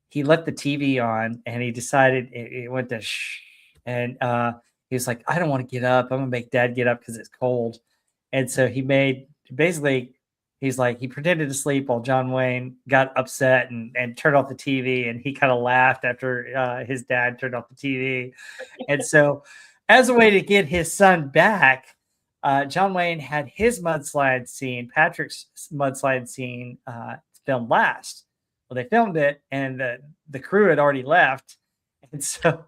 Speaker 1: he let the TV on, and he decided it went to shh, and he was like, I don't want to get up. I'm gonna make Dad get up because it's cold. And so he pretended to sleep while John Wayne got upset and turned off the TV, and he kind of laughed after his dad turned off the TV. And so as a way to get his son back, John Wayne had his mudslide scene, Patrick's mudslide scene filmed last. Well, they filmed it, and the crew had already left, and so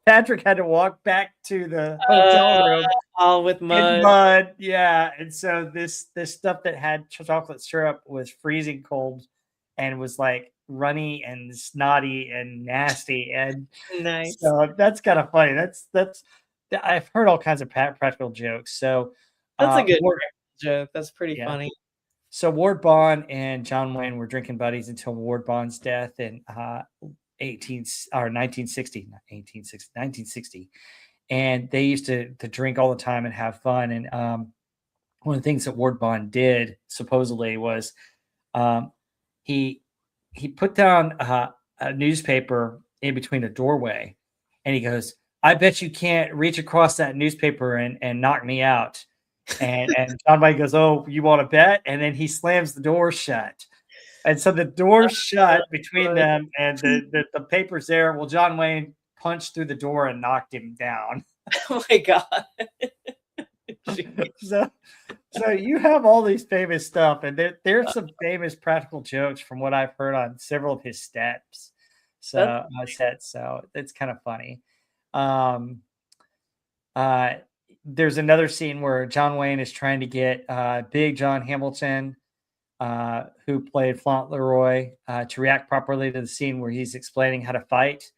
Speaker 1: Patrick had to walk back to the hotel room
Speaker 2: all with
Speaker 1: in
Speaker 2: mud.
Speaker 1: mud. Yeah, and so this stuff that had chocolate syrup was freezing cold, and was like runny and snotty and nasty, and
Speaker 2: Nice.
Speaker 1: so that's kind of funny. That's I've heard all kinds of practical jokes. So
Speaker 2: That's a good
Speaker 1: Ward,
Speaker 2: joke. That's pretty
Speaker 1: yeah.
Speaker 2: funny.
Speaker 1: So Ward Bond and John Wayne were drinking buddies until Ward Bond's death in 1960, and they used to drink all the time and have fun. And one of the things that Ward Bond did supposedly was he put down a newspaper in between a doorway, and he goes, "I bet you can't reach across that newspaper and knock me out." And John Wayne goes, "Oh, you want to bet?" And then he slams the door shut. And so the door shut between them, and the paper's there. Well, John Wayne punched through the door and knocked him down.
Speaker 2: Oh my God.
Speaker 1: So you have all these famous stuff, and there's some famous practical jokes from what I've heard on several of his steps. So it's kind of funny. There's another scene where John Wayne is trying to get Big John Hamilton, who played Fauntleroy, to react properly to the scene where he's explaining how to fight,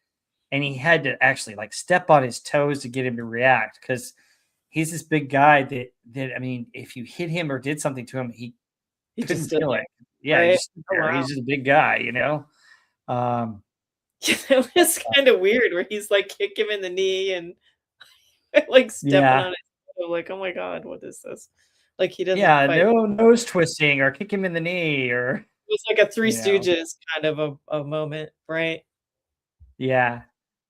Speaker 1: and he had to actually like step on his toes to get him to react, because he's this big guy that I mean, if you hit him or did something to him, he couldn't feel it. Yeah,
Speaker 2: right?
Speaker 1: He's just a big guy, you know.
Speaker 2: It was kind of weird where he's like kick him in the knee and like stepping on his toe, like, oh my God, what is this? Like he doesn't fight.
Speaker 1: No nose twisting or kick him in the knee, or
Speaker 2: it was like a Three Stooges kind of a moment, right?
Speaker 1: Yeah.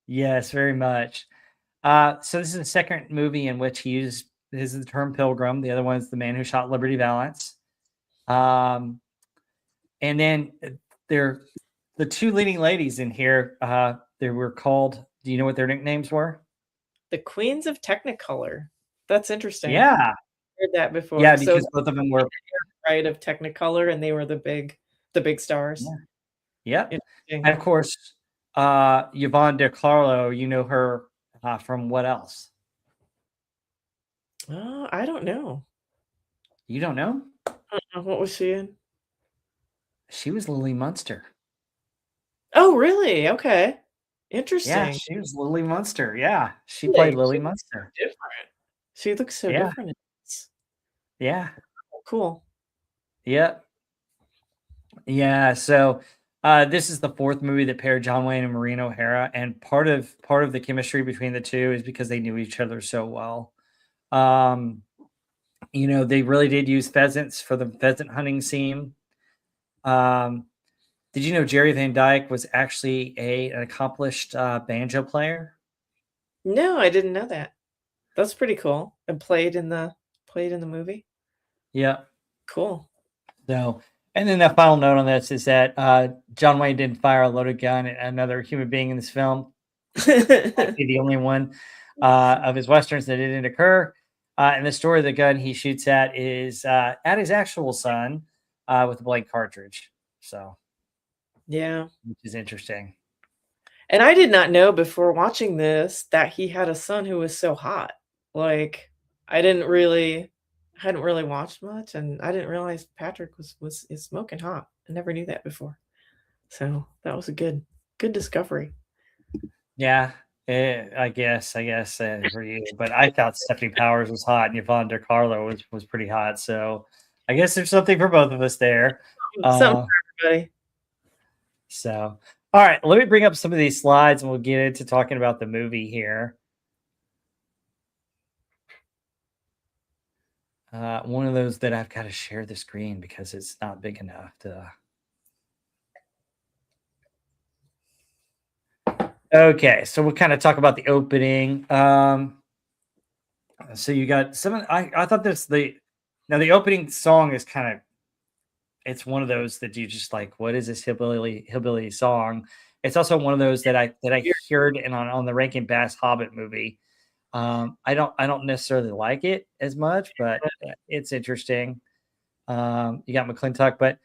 Speaker 1: Yes, very much. So this is the second movie in which he used the term pilgrim. The other one is The Man Who Shot Liberty Valance. And then the two leading ladies in here, they were called, do you know what their nicknames were?
Speaker 2: The Queens of Technicolor. That's interesting.
Speaker 1: Yeah.
Speaker 2: I heard that before.
Speaker 1: Yeah, because both of them were
Speaker 2: right of Technicolor, and they were the big stars.
Speaker 1: Yeah. Yep. And of course, Yvonne De Carlo, you know her from what else?
Speaker 2: I don't know.
Speaker 1: You don't know?
Speaker 2: What was she in?
Speaker 1: She was Lily Munster.
Speaker 2: Oh, really? Okay. Interesting.
Speaker 1: Yeah, she was Lily Munster. Yeah, she played Lily Munster.
Speaker 2: So different. She looks so different.
Speaker 1: Yeah.
Speaker 2: Oh, cool.
Speaker 1: Yep. Yeah. So this is the fourth movie that paired John Wayne and Maureen O'Hara, and part of the chemistry between the two is because they knew each other so well. You know, they really did use pheasants for the pheasant hunting scene. Did you know Jerry Van Dyke was actually an accomplished banjo player?
Speaker 2: No, I didn't know that. That's pretty cool. And played in the movie.
Speaker 1: Yeah.
Speaker 2: Cool.
Speaker 1: So, and then the final note on this is that John Wayne didn't fire a loaded gun at another human being in this film. The only one of his westerns that didn't occur. And the story of the gun he shoots at is at his actual son with a blank cartridge. So,
Speaker 2: yeah,
Speaker 1: which is interesting.
Speaker 2: And I did not know before watching this that he had a son who was so hot. Like, I hadn't really watched much, and I didn't realize Patrick is smoking hot. I never knew that before. So that was a good discovery.
Speaker 1: Yeah, I guess for you. But I thought Stephanie Powers was hot, and Yvonne De Carlo was pretty hot. So I guess there's something for both of us there.
Speaker 2: Something for everybody.
Speaker 1: So, all right, let me bring up some of these slides, and we'll get into talking about the movie here. One of those that I've got to share the screen because it's not big enough to. Okay, so we'll kind of talk about the opening. So you got some. I thought the opening song is kind of. It's one of those that you just like. What is this hillbilly song? It's also one of those that I heard on the Rankin Bass Hobbit movie. I don't necessarily like it as much, but it's interesting. You got McClintock, but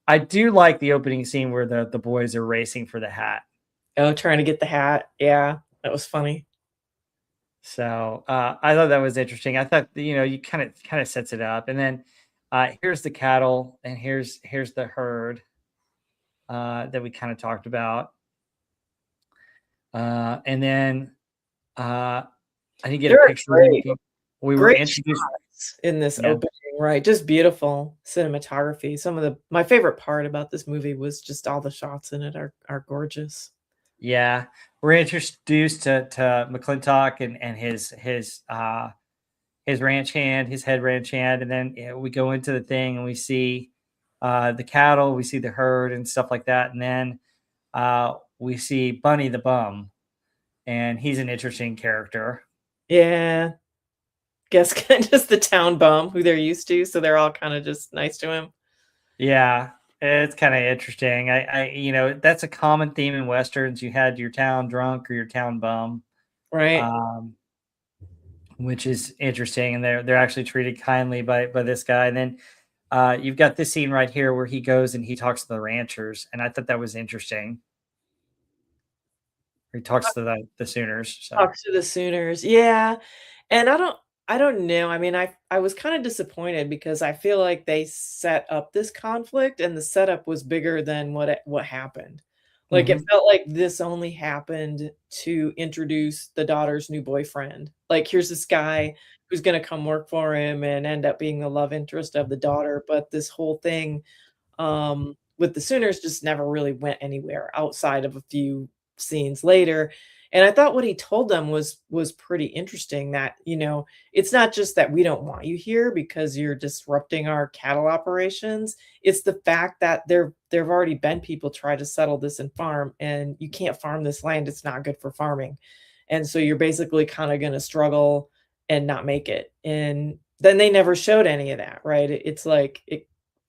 Speaker 1: I do like the opening scene where the boys are racing for the hat.
Speaker 2: Oh, trying to get the hat. Yeah, that was funny.
Speaker 1: So I thought that was interesting. I thought you kind of sets it up, and then here's the cattle, and here's the herd that we kind of talked about, and then I didn't get a
Speaker 2: There are
Speaker 1: picture of them, but we were
Speaker 2: great
Speaker 1: introduced.
Speaker 2: shots in this
Speaker 1: Yeah,
Speaker 2: opening, right? Just beautiful cinematography. Some of the my favorite part about this movie was just all the shots in it are gorgeous.
Speaker 1: yeah, we're introduced to McClintock and his ranch hand, his head ranch hand, and then we go into the thing and we see the cattle, we see the herd and stuff like that, and then we see Bunny the bum, and he's an interesting character.
Speaker 2: Yeah. Guess just the town bum who they're used to, so they're all kinda just nice to him.
Speaker 1: Yeah, it's kind of interesting. That's a common theme in westerns. You had your town drunk or your town bum,
Speaker 2: Right.
Speaker 1: um, which is interesting, and they're actually treated kindly by this guy. And then you've got this scene right here where he goes and he talks to the ranchers, and I thought that was interesting. He talks to the Sooners. So
Speaker 2: Talks to the Sooners, yeah, and I don't know, I mean, I was kinda disappointed because I feel like they set up this conflict, and the setup was bigger than what happened. Like, it
Speaker 1: mhm.
Speaker 2: felt like this only happened to introduce the daughter's new boyfriend. Like, here's this guy who's gonna come work for him and end up being the love interest of the daughter, but this whole thing with the Sooners just never really went anywhere outside of a few scenes later. And I thought what he told them was pretty interesting that, it's not just that we don't want you here because you're disrupting our cattle operations. It's the fact that there've already been people try to settle this and farm, and you can't farm this land. It's not good for farming. And so you're basically kind of going to struggle and not make it. And then they never showed any of that, right? It's like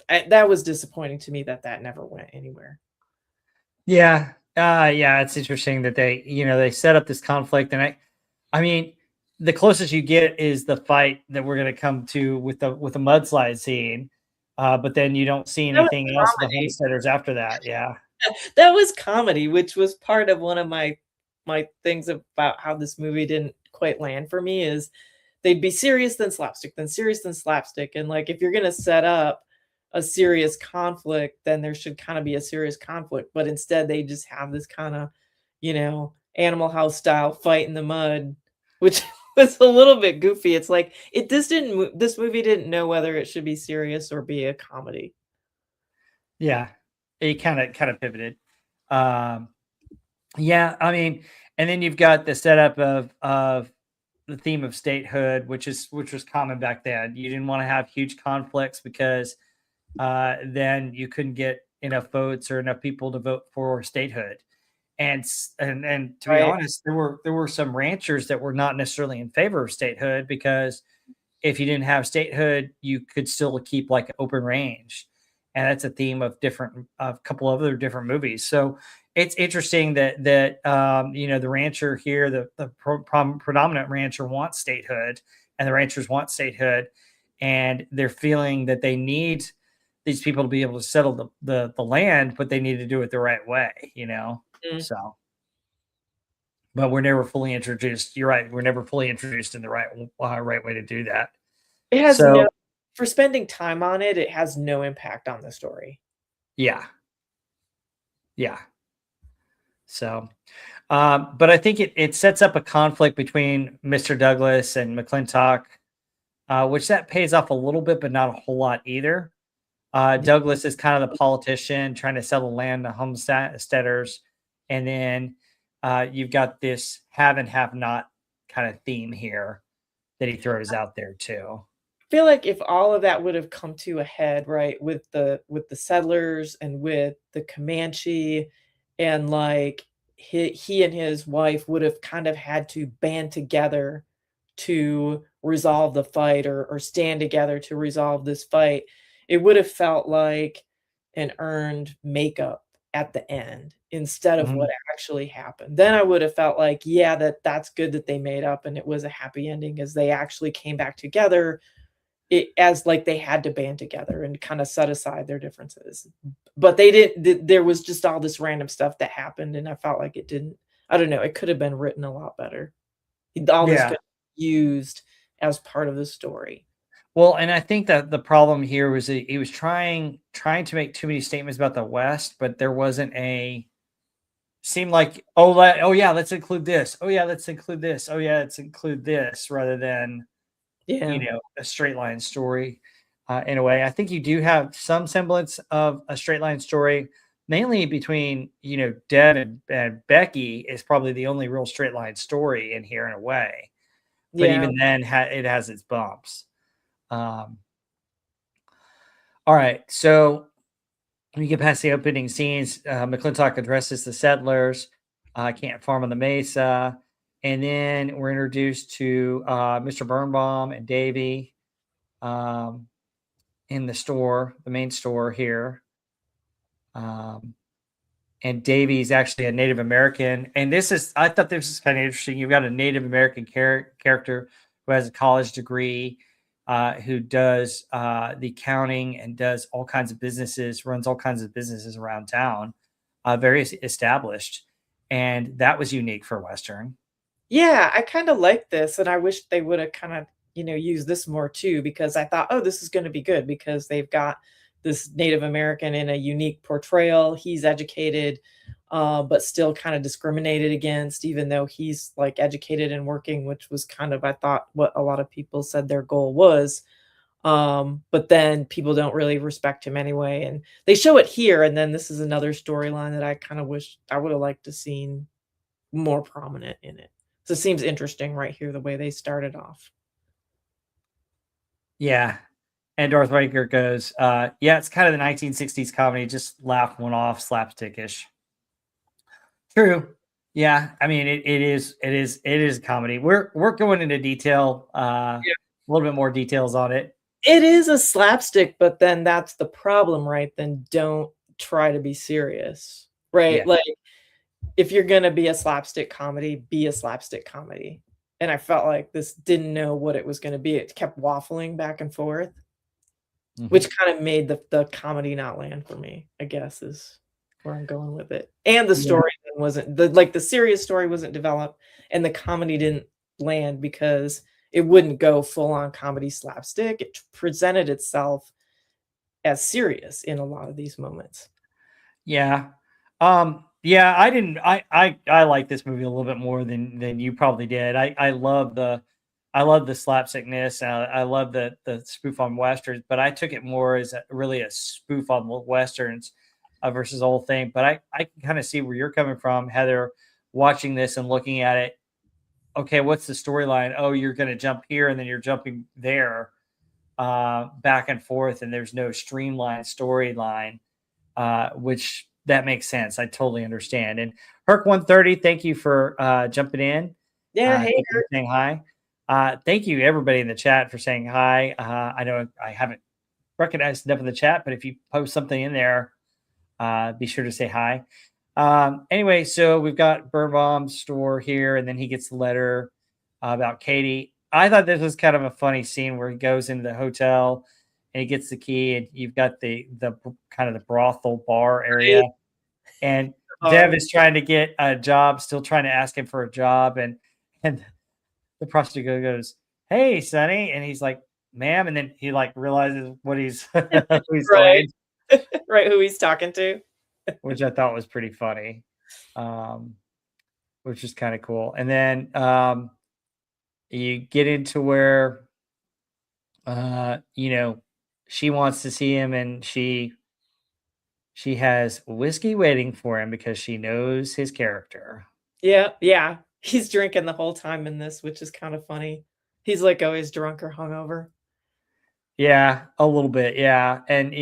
Speaker 2: that was disappointing to me that that never went anywhere.
Speaker 1: Yeah, yeah, it's interesting that they set up this conflict, and I mean, the closest you get is the fight that we're going to come to with the mudslide scene, but then you don't see
Speaker 2: That was
Speaker 1: anything else of the
Speaker 2: comedy.
Speaker 1: homesteaders after that. Yeah,
Speaker 2: That was comedy, which was part of one of my things about how this movie didn't quite land for me is they'd be serious then slapstick, then serious then slapstick. And like if you're gonna set up a serious conflict, then there should kind of be a serious conflict. But instead they just have this kind of, Animal House style fight in the mud, which was a little bit goofy. It's like this movie didn't know whether it should be serious or be a comedy.
Speaker 1: yeah, he kind of pivoted. Um, yeah, I mean, and then you've got the setup of the theme of statehood, which was common back then. You didn't want to have huge conflicts because then you couldn't get enough votes or enough people to vote for statehood. And to be
Speaker 2: Right.
Speaker 1: honest, there were some ranchers that were not necessarily in favor of statehood because if you didn't have statehood, you could still keep like open range, and that's a theme of a couple of other different movies. So it's interesting that the rancher here, the predominant rancher wants statehood, and the ranchers want statehood, and they're feeling that they need these people to be able to settle the land, but they need to do it the right way.
Speaker 2: Mm.
Speaker 1: So, but we're never fully introduced. You're right. We're never fully introduced in the right way to do that.
Speaker 2: It has no
Speaker 1: So,
Speaker 2: for spending time on it, it has no impact on the story.
Speaker 1: yeah, yeah. So, but I think it sets up a conflict between Mr. Douglas and McClintock, which that pays off a little bit, but not a whole lot either. Douglas is kind of the politician trying to sell the land to homesteaders, and then you've got this have and have not kind of theme here that he throws out there too.
Speaker 2: I feel like if all of that would have come to a head, right, with the settlers and with the Comanche, and like he and his wife would have kind of had to band together to resolve the fight or stand together to resolve this fight, it would have felt like an earned makeup at the end instead of what
Speaker 1: Mhm.
Speaker 2: actually happened. Then I would have felt like, yeah, that's good that they made up and it was a happy ending as they actually came back together it as like they had to band together and kind of set aside their differences. But they didn't. There was just all this random stuff that happened, and I felt like it didn't. I don't know. It could have been written a lot better. All this
Speaker 1: Yeah.
Speaker 2: could be used as part of the story.
Speaker 1: Well, and I think that the problem here was that he was trying to make too many statements about the West, but there wasn't a seemed like, oh yeah, let's include this. Oh yeah, let's include this. Oh yeah, let's include this, rather than,
Speaker 2: Yeah.
Speaker 1: a straight line story. In a way, I think you do have some semblance of a straight line story, mainly between, Deb and Becky is probably the only real straight line story in here in a way. But
Speaker 2: Yeah.
Speaker 1: even then, it has its bumps. Um, all right, so when you get past the opening scenes, McClintock addresses the settlers, can't farm on the mesa, and then we're introduced to Mr. Birnbaum and Davy um, in the store, the main store here. And Davy's actually a Native American, and I thought this is kind of interesting. You've got a Native American character who has a college degree, who does the accounting and does all kinds of businesses, runs all kinds of businesses around town, very established, and that was unique for Western.
Speaker 2: Yeah, I kind of like this, and I wish they would have kind of, used this more too, because I thought, oh, this is going to be good because they've got this Native American in a unique portrayal. He's educated, but still kind of discriminated against, even though he's like educated and working, which was kind of, I thought, what a lot of people said their goal was. But then people don't really respect him anyway, and they show it here. And then this is another storyline that I kind of wish I would have liked to seen more prominent in it. So it seems interesting right here, the way they started off.
Speaker 1: Yeah, and Darth Vader goes, "Yeah, it's kind of the 1960s comedy, just laugh one off, slapstickish." True. Yeah, I mean it is comedy. We're going into detail, a little bit more details on it.
Speaker 2: It is a slapstick, but then that's the problem, right? Then don't try to be serious,
Speaker 1: Yeah.
Speaker 2: right? Like, if you're gonna be a slapstick comedy, be a slapstick comedy. And I felt like this didn't know what it was gonna be. It kept waffling back and forth,
Speaker 1: Mhm.
Speaker 2: which kind of made the comedy not land for me, I guess, is where I'm going with it. And the
Speaker 1: Yeah.
Speaker 2: story wasn't the serious story wasn't developed, and the comedy didn't land because it wouldn't go full on comedy slapstick. It presented itself as serious in a lot of these moments.
Speaker 1: Yeah. Yeah, I didn't I like this movie a little bit more than you probably did. I love the slapstickness. I love the spoof on westerns, but I took it more as really a spoof on westerns, versus the whole thing. But I can kind of see where you're coming from, Heather, watching this and looking at it. Okay, what's the storyline? Oh, you're going to jump here and then you're jumping there, back and forth, and there's no streamlined storyline, which that makes sense. I totally understand. And Herc 130, thank you for jumping in.
Speaker 2: Yeah, hey,
Speaker 1: Thank you for saying hi. Thank you everybody in the chat for saying hi. I know I haven't recognized enough of the chat, but if you post something in there, be sure to say hi. Anyway, so we've got Birnbaum's store here, and then he gets the letter about Katie. I thought this was kind of a funny scene where he goes into the hotel and he gets the key, and you've got the kind of the brothel bar area, and Dev is trying to get a job, still trying to ask him for a job, and the prostitute goes, "Hey, Sonny," and he's like, "Ma'am," and then he like realizes what he's who he's
Speaker 2: right,
Speaker 1: saying,
Speaker 2: right, who he's talking to.
Speaker 1: which I thought was pretty funny, um, which is kind of cool. And then you get into where she wants to see him, and she has whiskey waiting for him because she knows his character.
Speaker 2: Yeah, yeah. He's drinking the whole time in this, which is kind of funny. He's like always drunk or hungover.
Speaker 1: Yeah, a little bit. Yeah. And,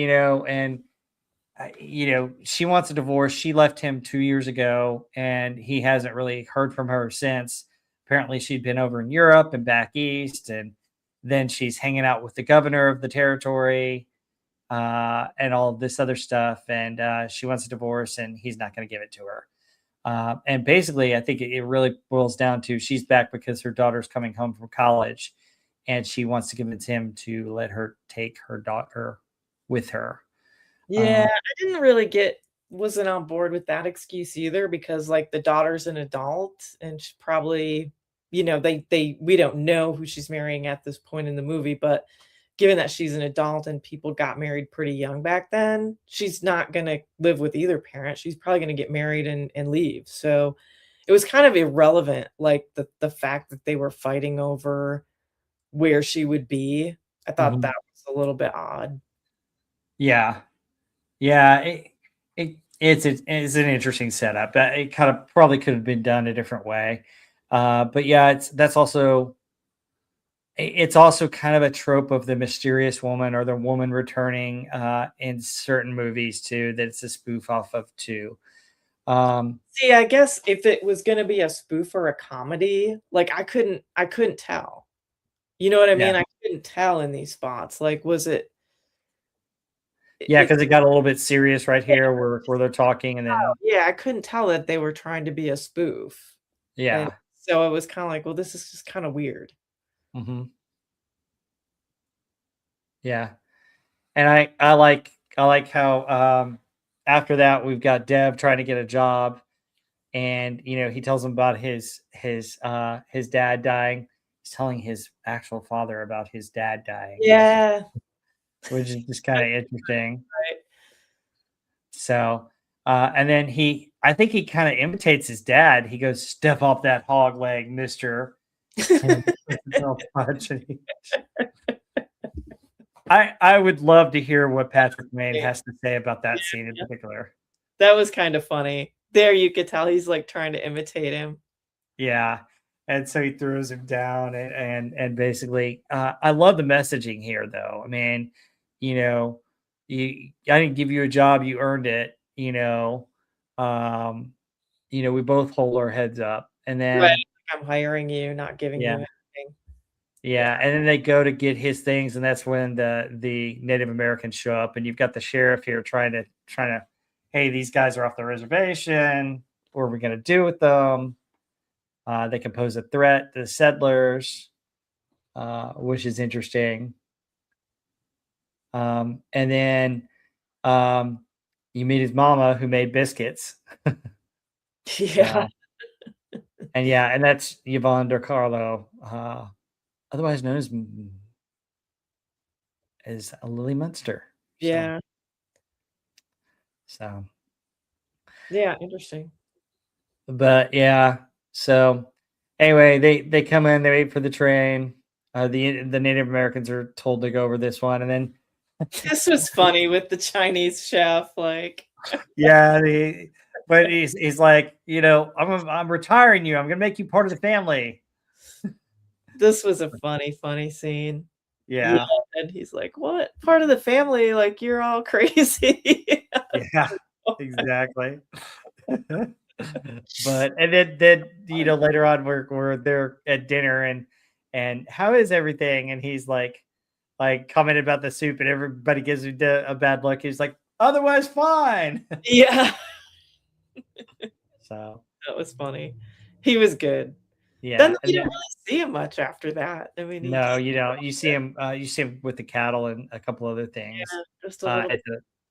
Speaker 1: she wants a divorce. She left him 2 years ago, and he hasn't really heard from her since. Apparently, she'd been over in Europe and back east, and then she's hanging out with the governor of the territory, and all of this other stuff. And she wants a divorce, and he's not going to give it to her. And basically, I think it really boils down to she's back because her daughter's coming home from college, and she wants to convince him to let her take her daughter with her.
Speaker 2: Yeah, I didn't really wasn't on board with that excuse either because, like, the daughter's an adult and she probably, we don't know who she's marrying at this point in the movie, but given that she's an adult and people got married pretty young back then, she's not gonna live with either parent. She's probably gonna get married and leave. So it was kind of irrelevant, like the fact that they were fighting over where she would be. I thought
Speaker 1: Mhm.
Speaker 2: that was a little bit odd.
Speaker 1: Yeah. Yeah, it's an interesting setup. It kind of probably could have been done a different way. But yeah, it's also kind of a trope of the mysterious woman or the woman returning in certain movies too. That it's a spoof off of too. Um,
Speaker 2: See, I guess if it was gonna be a spoof or a comedy, like, I couldn't tell. You know what I
Speaker 1: yeah,
Speaker 2: mean? I couldn't tell in these spots. Like, was it
Speaker 1: yeah,
Speaker 2: it
Speaker 1: because it got a little bit serious right here where they're talking, and then
Speaker 2: yeah, I couldn't tell that they were trying to be a spoof. And
Speaker 1: yeah,
Speaker 2: so it was kinda like, "Well, this is just kinda weird."
Speaker 1: hmm yeah. And I like how after that we've got Dev trying to get a job, and he tells him about his dad dying. He's telling his actual father about his dad dying,
Speaker 2: Yeah.
Speaker 1: which is just kind of interesting.
Speaker 2: Right.
Speaker 1: So and then I think he kind of imitates his dad. He goes, "Step off that hog leg, mister." And he puts his little punch, and I would love to hear what Patrick Maine has to say about that scene in
Speaker 2: Yeah,
Speaker 1: particular.
Speaker 2: that was kinda funny. There, you could tell he's, like, trying to imitate him.
Speaker 1: Yeah. And so he throws him down, and basically, I love the messaging here, though. I mean, you know, I didn't give you a job, you earned it. Um, we both hold our heads up, and
Speaker 2: Right,
Speaker 1: then
Speaker 2: like, "I'm hiring you, not giving
Speaker 1: yeah,
Speaker 2: you anything." Yeah.
Speaker 1: yeah, and then they go to get his things, and that's when the Native Americans show up, and you've got the sheriff here trying to, hey, these guys are off the reservation. What are we gonna do with them? They can pose a threat to the settlers, which is interesting. And then um, you meet his mama who made biscuits.
Speaker 2: Yeah.
Speaker 1: Uh, and yeah, and that's Yvonne DeCarlo, otherwise known as Lily Munster. So,
Speaker 2: Yeah.
Speaker 1: so,
Speaker 2: Yeah, interesting.
Speaker 1: but yeah. So anyway, they come in, they wait for the train. The Native Americans are told to go over this one, and then
Speaker 2: This was funny with the Chinese chef, like,
Speaker 1: yeah, but he's like, I'm retiring you. I'm gonna make you part of the family.
Speaker 2: this was a funny, funny scene. Yeah,
Speaker 1: Yeah,
Speaker 2: and he's like, "What? Part of the family? Like, you're all crazy."
Speaker 1: yeah, exactly. But and then later on we're there at dinner, and how is everything? And he's like commented about the soup, and everybody gives him a bad look. He's like, otherwise fine.
Speaker 2: Yeah,
Speaker 1: So
Speaker 2: that was funny. He was good. Then
Speaker 1: yeah,
Speaker 2: you
Speaker 1: and
Speaker 2: didn't
Speaker 1: then
Speaker 2: really see him much after that. I mean, he
Speaker 1: no,
Speaker 2: just
Speaker 1: you don't. You see him with the cattle and a couple other things
Speaker 2: yeah, just a little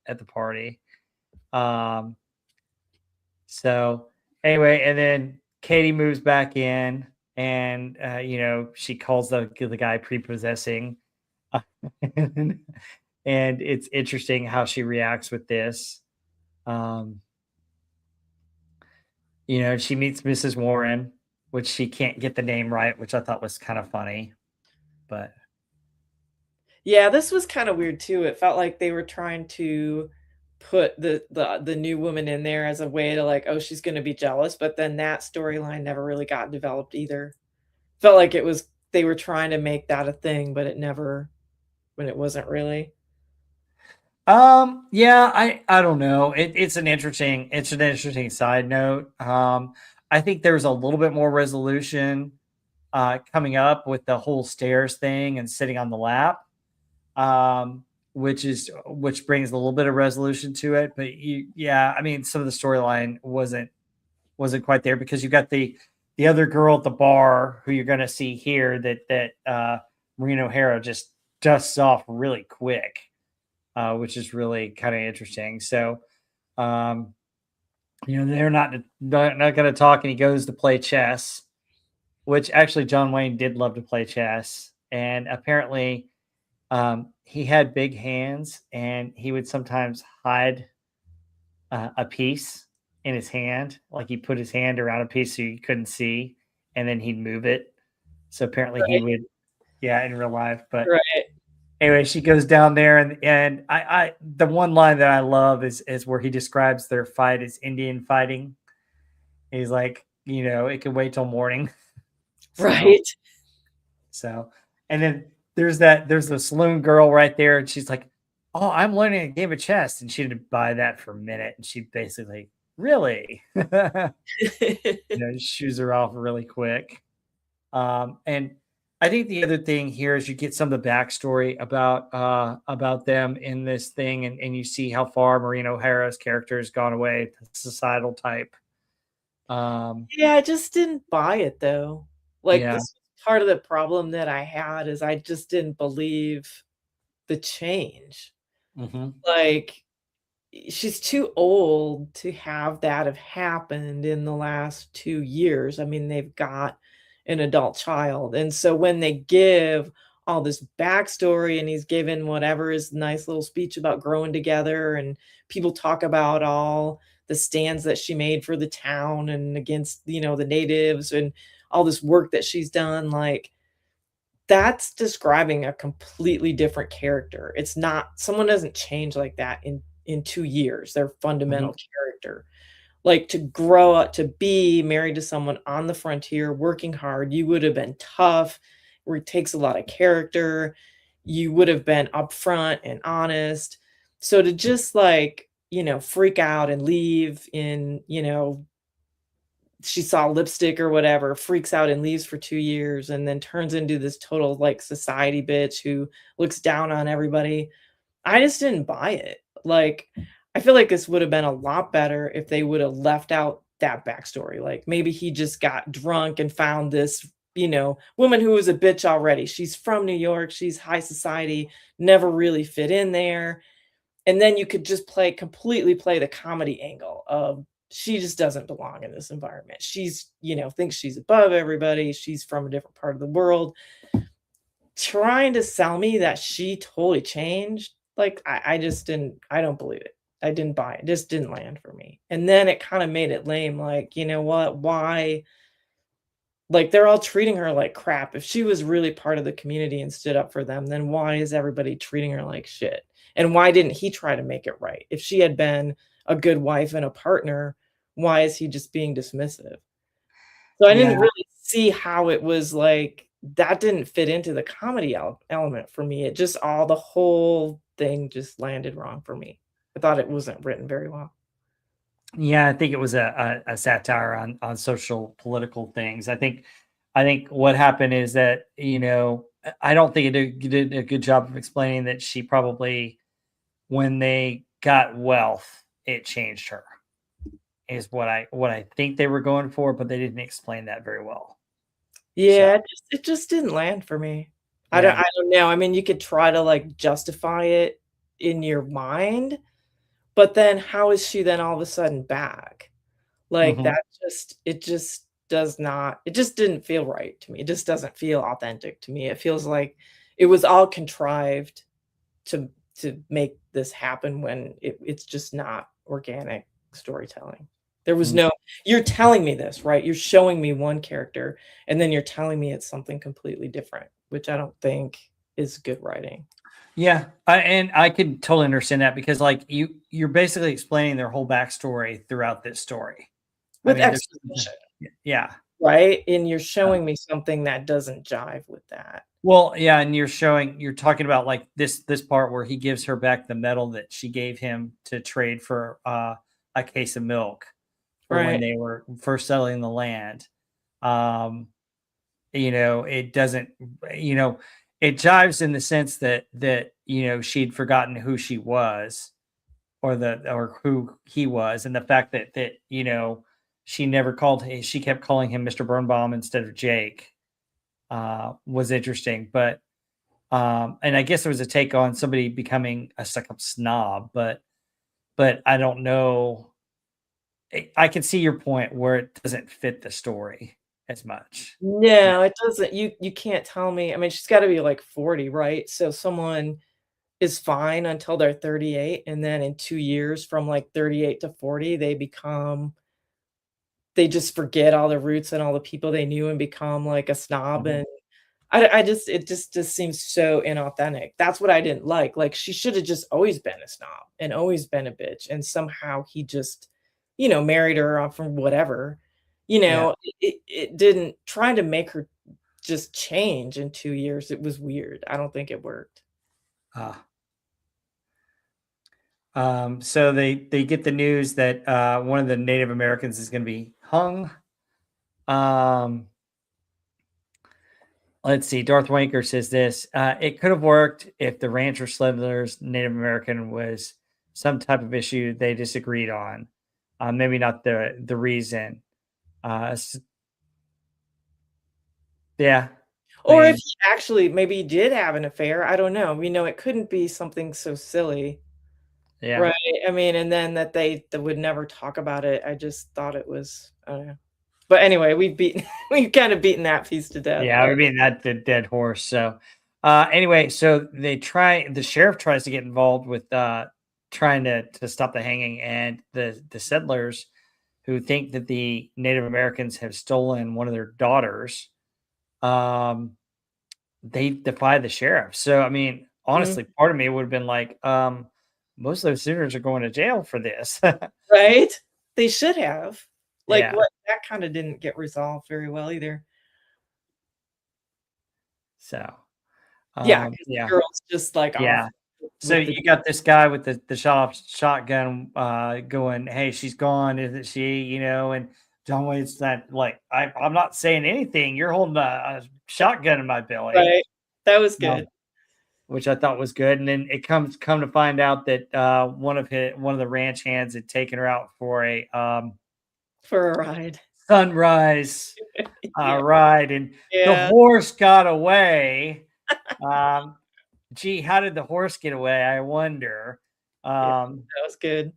Speaker 1: at the party. Um, so anyway, and then Katie moves back in, and she calls the guy prepossessing, and it's interesting how she reacts with this. Um, she meets Mrs. Warren, which she can't get the name right, which I thought was kind of funny, but
Speaker 2: Yeah, this was kinda weird too. It felt like they were trying to put the new woman in there as a way to, like, "Oh, she's gonna be jealous," but then that storyline never really got developed either. Felt like they were trying to make that a thing, but it never when it wasn't really.
Speaker 1: yeah, I don't know. It's an interesting side note. I think there's a little bit more resolution coming up with the whole stairs thing and sitting on the lap. Which brings a little bit of resolution to it. But yeah, I mean, some of the storyline wasn't quite there because you got the other girl at the bar who you're going to see here that Maureen O'Hara just dusts off really quick, which is really kind of interesting. So, um, they're not going to talk, and he goes to play chess, which actually John Wayne did love to play chess, and apparently he had big hands, and he would sometimes hide a piece in his hand, like he put his hand around a piece so you couldn't see, and then he'd move it. So apparently he
Speaker 2: Right.
Speaker 1: would, yeah, in real life. But
Speaker 2: Right.
Speaker 1: anyway, she goes down there, and I the one line that I love is where he describes their fight as Indian fighting. He's like, it can wait till morning. So,
Speaker 2: Right.
Speaker 1: so, and then there's the saloon girl right there, and she's like, "Oh, I'm learning a game of chess," and she didn't buy that for a minute, and she basically, really, shoos her off really quick. And I think the other thing here is you get some of the backstory about them in this thing, and you see how far Maureen O'Hara's character has gone away, the societal type.
Speaker 2: Yeah, I just didn't buy it though. Like,
Speaker 1: Yeah.
Speaker 2: this was part of the problem that I had is I just didn't believe the change.
Speaker 1: Hmm.
Speaker 2: Like, she's too old to have that have happened in the last 2 years. I mean, they've got an adult child, and so when they give all this backstory and he's given whatever his nice little speech about growing together, and people talk about all the stands that she made for the town and against, the natives and all this work that she's done, like, that's describing a completely different character. It's not someone doesn't change like that in 2 years, their
Speaker 1: Hmm.
Speaker 2: fundamental character. Like, to grow up to be married to someone on the frontier, working hard, you would have been tough, where it takes a lot of character. You would have been upfront and honest. So to just, like, freak out and leave in, she saw lipstick or whatever, freaks out and leaves for 2 years, and then turns into this total, like, society bitch who looks down on everybody. I just didn't buy it. Like, I feel like this would have been a lot better if they would have left out that backstory. Like, maybe he just got drunk and found this, woman who was a bitch already. She's from New York, she's high society, never really fit in there. And then you could just completely play the comedy angle of she just doesn't belong in this environment. She's, thinks she's above everybody. She's from a different part of the world. Trying to sell me that she totally changed, like, I just didn't I don't believe it. I didn't buy it. It just didn't land for me. And then it kinda made it lame, like, you know what? Why, like, they're all treating her like crap. If she was really part of the community and stood up for them, then why is everybody treating her like shit? And why didn't he try to make it right? If she had been a good wife and a partner, why is he just being dismissive? So I didn't
Speaker 1: Yeah.
Speaker 2: really see how it was like that didn't fit into the comedy element for me. It just all the whole thing just landed wrong for me. I thought it wasn't written very well.
Speaker 1: Yeah, I think it was a satire on social political things. I think what happened is that I don't think it did a good job of explaining that she probably, when they got wealth, it changed her. Is what I think they were going for, but they didn't explain that very well. So
Speaker 2: Yeah, it just didn't land for me. I don't
Speaker 1: yeah.
Speaker 2: I don't know. I mean, you could try to, like, justify it in your mind, but then how is she then all of a sudden back? Like,
Speaker 1: Hmm.
Speaker 2: that just it just does not it just didn't feel right to me. It just doesn't feel authentic to me. It feels like it was all contrived to make this happen when it's just not organic storytelling. There was no you're telling me this, right? You're showing me one character, and then you're telling me it's something completely different, which I don't think is good writing.
Speaker 1: Yeah, and I can totally understand that because like you're basically explaining their whole backstory throughout this story. I
Speaker 2: With
Speaker 1: mean, there's
Speaker 2: exposition,
Speaker 1: yeah.
Speaker 2: right? And you're showing me something that doesn't jive with that.
Speaker 1: Well, yeah, and you're talking about like this part where he gives her back the medal that she gave him to trade for a case of milk for when
Speaker 2: Right.
Speaker 1: they were first settling the land. Um, it doesn't, you know, it jives in the sense that she'd forgotten who she was or who he was, and the fact that she never she kept calling him Mr. Birnbaum instead of Jake was interesting. But And I guess there was a take on somebody becoming a stuck-up snob, but I don't know. I can see your point where it doesn't fit the story as much. Yeah,
Speaker 2: No, it doesn't. You can't tell me. I mean, she's gotta be, like, 40, right? So someone is fine until they're 38, and then in 2 years from, like, 38 to 40, they just forget all the roots and all the people they knew and become, like, a snob,
Speaker 1: mhm,
Speaker 2: and I just it just seems so inauthentic. That's what I didn't like, she shoulda just always been a snob and always been a bitch, and somehow he just, married her off from whatever.
Speaker 1: yeah,
Speaker 2: It didn't trying to make her just change in 2 years, it was weird. I don't think it worked.
Speaker 1: ah. So they get the news that one of the Native Americans is going to be hung. Um, let's see. Darth Wanker says this. It could have worked if the rancher Slither's Native American was some type of issue they disagreed on. Maybe not the reason. S- yeah, I
Speaker 2: Or if
Speaker 1: mean,
Speaker 2: he actually maybe did have an affair, I don't know, it couldn't be something so silly,
Speaker 1: yeah,
Speaker 2: right? I mean, and then that they would never talk about it, I just thought it was I don't know. But anyway, we've beaten we've kinda beaten that piece to death,
Speaker 1: yeah. I
Speaker 2: but
Speaker 1: mean that the dead horse. So anyway, so they try. The sheriff tries to get involved with trying to stop the hanging, and the settlers who think that the Native Americans have stolen one of their daughters, um, they defy the sheriff. So, I mean,
Speaker 2: mm,
Speaker 1: honestly, part of me would have been like, most of those Sooners are going to jail for this.
Speaker 2: right? They should have. Like,
Speaker 1: Yeah.
Speaker 2: what that kinda didn't get resolved very well either.
Speaker 1: So,
Speaker 2: Yeah, 'cause the
Speaker 1: yeah,
Speaker 2: girl's just, like, off
Speaker 1: yeah. So
Speaker 2: with the
Speaker 1: you got this guy with the shotgun going, "Hey, she's gone, isn't she?" And John Wayne's not like, I'm not saying anything. You're holding a shotgun in my belly."
Speaker 2: right. That was
Speaker 1: No.
Speaker 2: good.
Speaker 1: Which I thought was good, and then it come to find out that, one of the ranch hands had taken her out for a,
Speaker 2: For a ride.
Speaker 1: sunrise,
Speaker 2: Yeah,
Speaker 1: ride, and the
Speaker 2: yeah,
Speaker 1: horse got away. Um, Gee, how did the horse get away, I wonder?
Speaker 2: yeah,
Speaker 1: Um,
Speaker 2: that was good.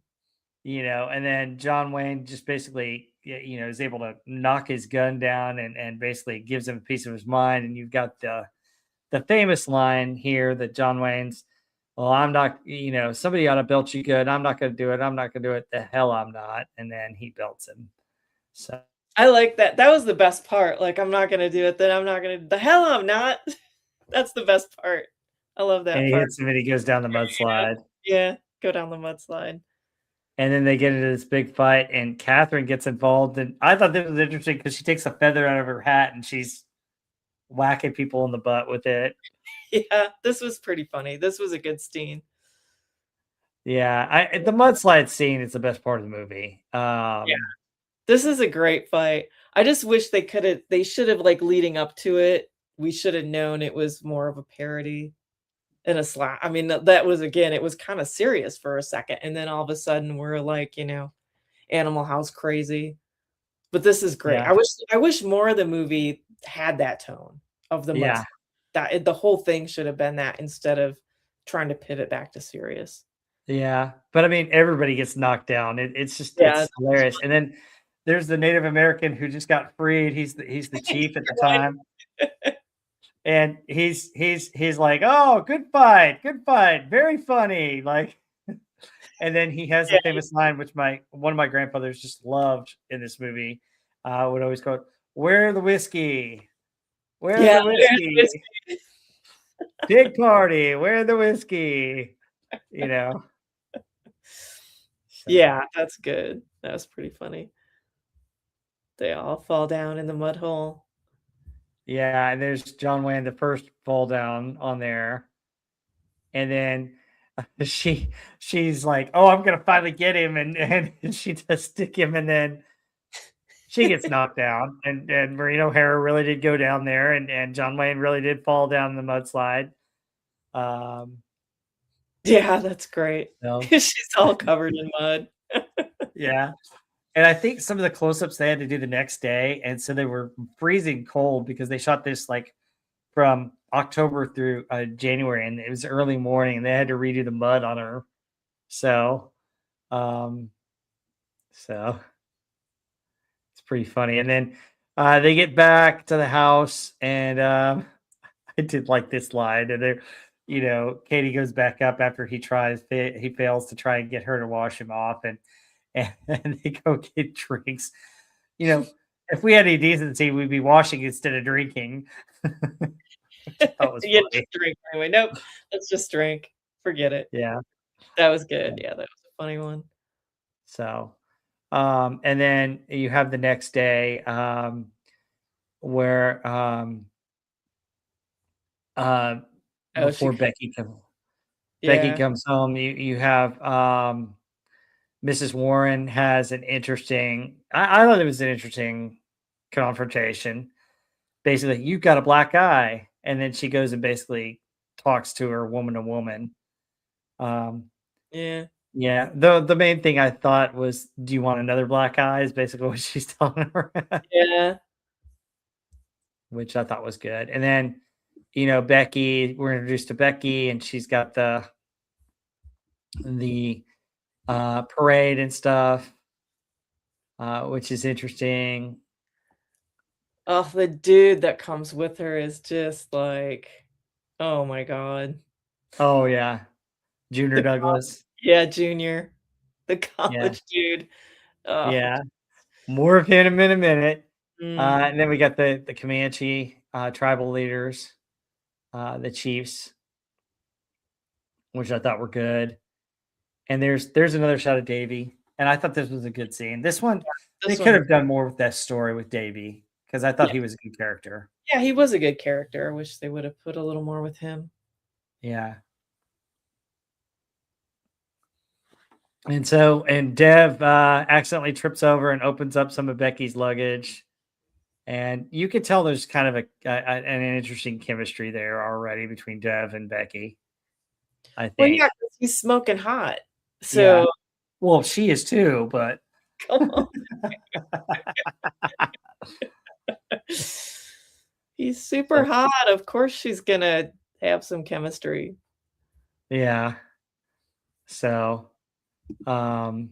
Speaker 1: and then John Wayne just basically, is able to knock his gun down and basically gives him a piece of his mind, and you've got the famous line here that John Wayne's, well, I'm not, somebody ought to belt you good. I'm not going to do it. I'm not going to do it. The hell I'm not. And then he belts him. So,
Speaker 2: I like that. That was the best part, like, "I'm not gonna do it, then I'm not gonna the hell I'm not." That's the best part. I love
Speaker 1: and
Speaker 2: that
Speaker 1: he
Speaker 2: part,
Speaker 1: hits him and he goes down the
Speaker 2: you know?
Speaker 1: mudslide.
Speaker 2: Yeah, go down the mudslide.
Speaker 1: And then they get into this big fight and Catherine gets involved. And I thought this was interesting because she takes a feather out of her hat and she's whacking people in the butt with it.
Speaker 2: Yeah, this was pretty funny. This was a good scene.
Speaker 1: Yeah. The mudslide scene is the best part of the movie.
Speaker 2: Yeah, this is a great fight. I just wish they should have, like, leading up to it, we should have known it was more of a parody and a slap. I mean, that was again, it was kinda serious for a second, and then all of a sudden we're like, Animal House crazy. But this is great.
Speaker 1: Yeah.
Speaker 2: I wish more of the movie had that tone of the
Speaker 1: Yeah.
Speaker 2: mudslide. The whole thing should have been that instead of trying to pivot back to serious.
Speaker 1: Yeah, but I mean, everybody gets knocked down. It's just
Speaker 2: Yeah.
Speaker 1: it's hilarious. And then there's the Native American who just got freed. He's the chief at the time, and he's like, "Oh, good fight, very funny." Like, and then he has
Speaker 2: Yeah,
Speaker 1: the famous line, which my one of my grandfathers just loved in this movie. Would always go, "Where the whiskey? Where
Speaker 2: yeah,
Speaker 1: the whiskey? Big party. Where the whiskey?" You know. So.
Speaker 2: yeah, that's good. That was pretty funny. They all fall down in the mud hole.
Speaker 1: Yeah, and there's John Wayne, the first fall down on there, and then she's like, "Oh, I'm gonna finally get him," and she does stick him, and then she gets knocked down, and Maureen O'Hara really did go down there, and John Wayne really did fall down the mudslide. Um,
Speaker 2: Yeah, that's great.
Speaker 1: so
Speaker 2: She's all covered in mud.
Speaker 1: yeah, and I think some of the close-ups they had to do the next day, and so they were freezing cold because they shot this like from October through January, and it was early morning, and they had to redo the mud on her. So, um, so it's pretty funny. And then they get back to the house, and I did like this line, and there, Katie goes back up after he fails to try and get her to wash him off, and they go get drinks. If we had any decency, we'd be washing instead of drinking. That was
Speaker 2: Yeah,
Speaker 1: funny.
Speaker 2: just drink anyway. Nope, let's just drink. Forget it.
Speaker 1: Yeah.
Speaker 2: That was good. Yeah, that was a funny one.
Speaker 1: So, and then you have the next day, where uh,
Speaker 2: Oh, she
Speaker 1: before
Speaker 2: could.
Speaker 1: Becky
Speaker 2: Yeah.
Speaker 1: comes home, you have Mrs. Warren has an interesting. I thought it was an interesting confrontation. Basically, you've got a black eye, and then she goes and basically talks to her woman to woman.
Speaker 2: Yeah.
Speaker 1: Yeah, the main thing I thought was, "Do you want another black eye?" Is basically what she's telling her,
Speaker 2: Yeah.
Speaker 1: which I thought was good. And then, Becky, we're introduced to Becky, and she's got the parade and stuff, which is interesting.
Speaker 2: Oh, the dude that comes with her is just like, oh my God.
Speaker 1: Oh yeah, Junior
Speaker 2: The
Speaker 1: Douglas.
Speaker 2: Yeah, Junior, the
Speaker 1: Yeah,
Speaker 2: college dude. Oh,
Speaker 1: yeah. More of him in a minute.
Speaker 2: mm.
Speaker 1: And then we got the Comanche tribal leaders, the chiefs, which I thought were good. And there's another shot of Davy, and I thought this was a good scene. This one, they
Speaker 2: This
Speaker 1: could
Speaker 2: one,
Speaker 1: have done more with that story with Davy, because I thought
Speaker 2: yeah,
Speaker 1: he was a good character.
Speaker 2: yeah, he was a good character. I wish they would have put a little more with him.
Speaker 1: Yeah. And Dev accidentally trips over and opens up some of Becky's luggage. And you could tell there's kind of an interesting chemistry there already between Dev and Becky, I
Speaker 2: Well, yeah,
Speaker 1: think.
Speaker 2: 'cause he's smoking hot.
Speaker 1: Yeah.
Speaker 2: So,
Speaker 1: Well, she is too, but
Speaker 2: come on. He's super hot. Of course she's gonna have some chemistry.
Speaker 1: yeah. So, um,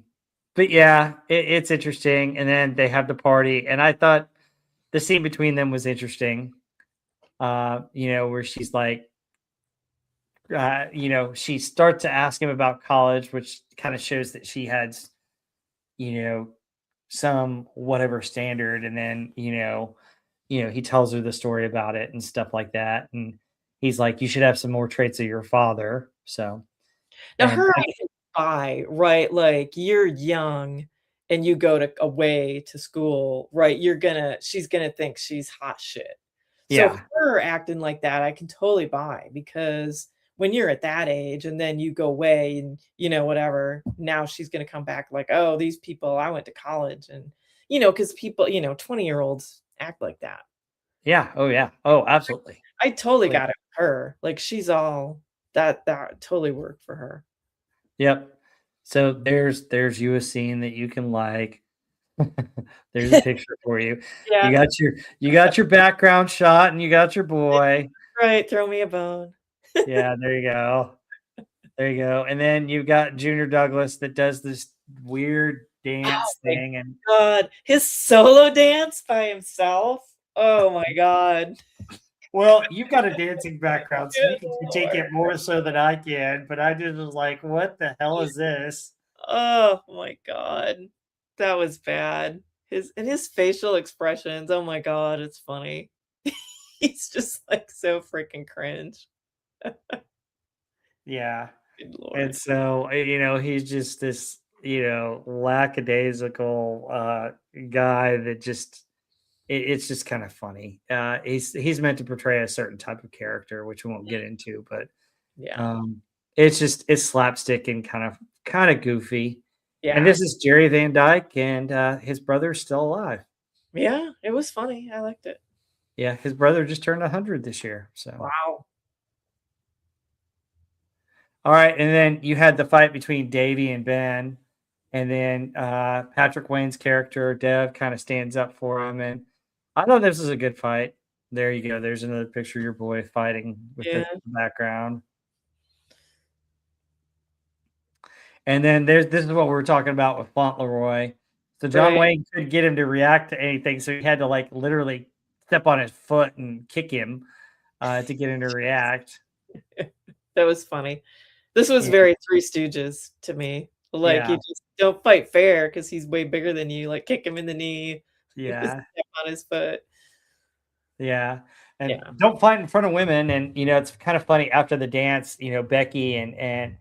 Speaker 1: but yeah, it's interesting. And then they have the party, and I thought the scene between them was interesting. Where she's like, she starts to ask him about college, which kind of shows that she has, you know, some whatever standard, and then he tells her the story about it and stuff like that, and he's like, you should have some more traits of your father. So,
Speaker 2: Now
Speaker 1: and
Speaker 2: her I can buy, right? Like, you're young and you go to away to school, right? She's gonna think she's hot shit. So
Speaker 1: yeah,
Speaker 2: her acting like that, I can totally buy because when you're at that age and then you go away and, whatever, now she's gonna come back like, "Oh, these people, I went to college," and, because people, 20-year-olds act like that.
Speaker 1: yeah, oh yeah, oh absolutely.
Speaker 2: I totally
Speaker 1: Like,
Speaker 2: got it with her. Like, she's all that totally worked for her.
Speaker 1: yep. So there's you a scene that you can like. There's a picture for you.
Speaker 2: Yeah.
Speaker 1: You got your background shot, and you got your boy.
Speaker 2: Right, throw me a bone.
Speaker 1: Yeah, there you go. There you go. And then you've got Junior Douglas that does this weird
Speaker 2: Oh
Speaker 1: dance
Speaker 2: my
Speaker 1: thing. And
Speaker 2: god, his solo dance by himself? Oh my god.
Speaker 1: well, you've got a dancing background, so you
Speaker 2: Good
Speaker 1: can take
Speaker 2: lord.
Speaker 1: it more so than I can. But I just was like, what the hell is this?
Speaker 2: Oh my god. That was bad. His facial expressions, oh my god, it's funny. He's just, like, so freaking cringe.
Speaker 1: Yeah.
Speaker 2: Good
Speaker 1: And
Speaker 2: lord.
Speaker 1: so, he's just this, lackadaisical guy that just it's just kind of funny. He's meant to portray a certain type of character, which we won't get into, but
Speaker 2: Yeah.
Speaker 1: um, it's slapstick and kind of goofy. And
Speaker 2: Yeah.
Speaker 1: this is Jerry Van Dyke, and his brother's still alive.
Speaker 2: Yeah, it was funny, I liked it.
Speaker 1: Yeah, his brother just turned 100 this year. So,
Speaker 2: Wow.
Speaker 1: all right, and then you had the fight between Davy and Ben, and then Patrick Wayne's character Dev kind of stands up for him, and I thought this was a good fight. There you go. There's another picture of your boy fighting with the
Speaker 2: Yeah,
Speaker 1: background. And then this is what we were talking about with Fauntleroy. So John
Speaker 2: right.
Speaker 1: Wayne couldn't get him to react to anything, so he had to like literally step on his foot and kick him to get him to react.
Speaker 2: That was funny. This was
Speaker 1: Yeah,
Speaker 2: very Three Stooges to me. Like, you
Speaker 1: yeah,
Speaker 2: just don't fight fair because he's way bigger than you, like, kick him in the knee,
Speaker 1: yeah,
Speaker 2: step on his foot.
Speaker 1: yeah. And
Speaker 2: Yeah.
Speaker 1: don't fight in front of women. And it's kind of funny after the dance. Becky and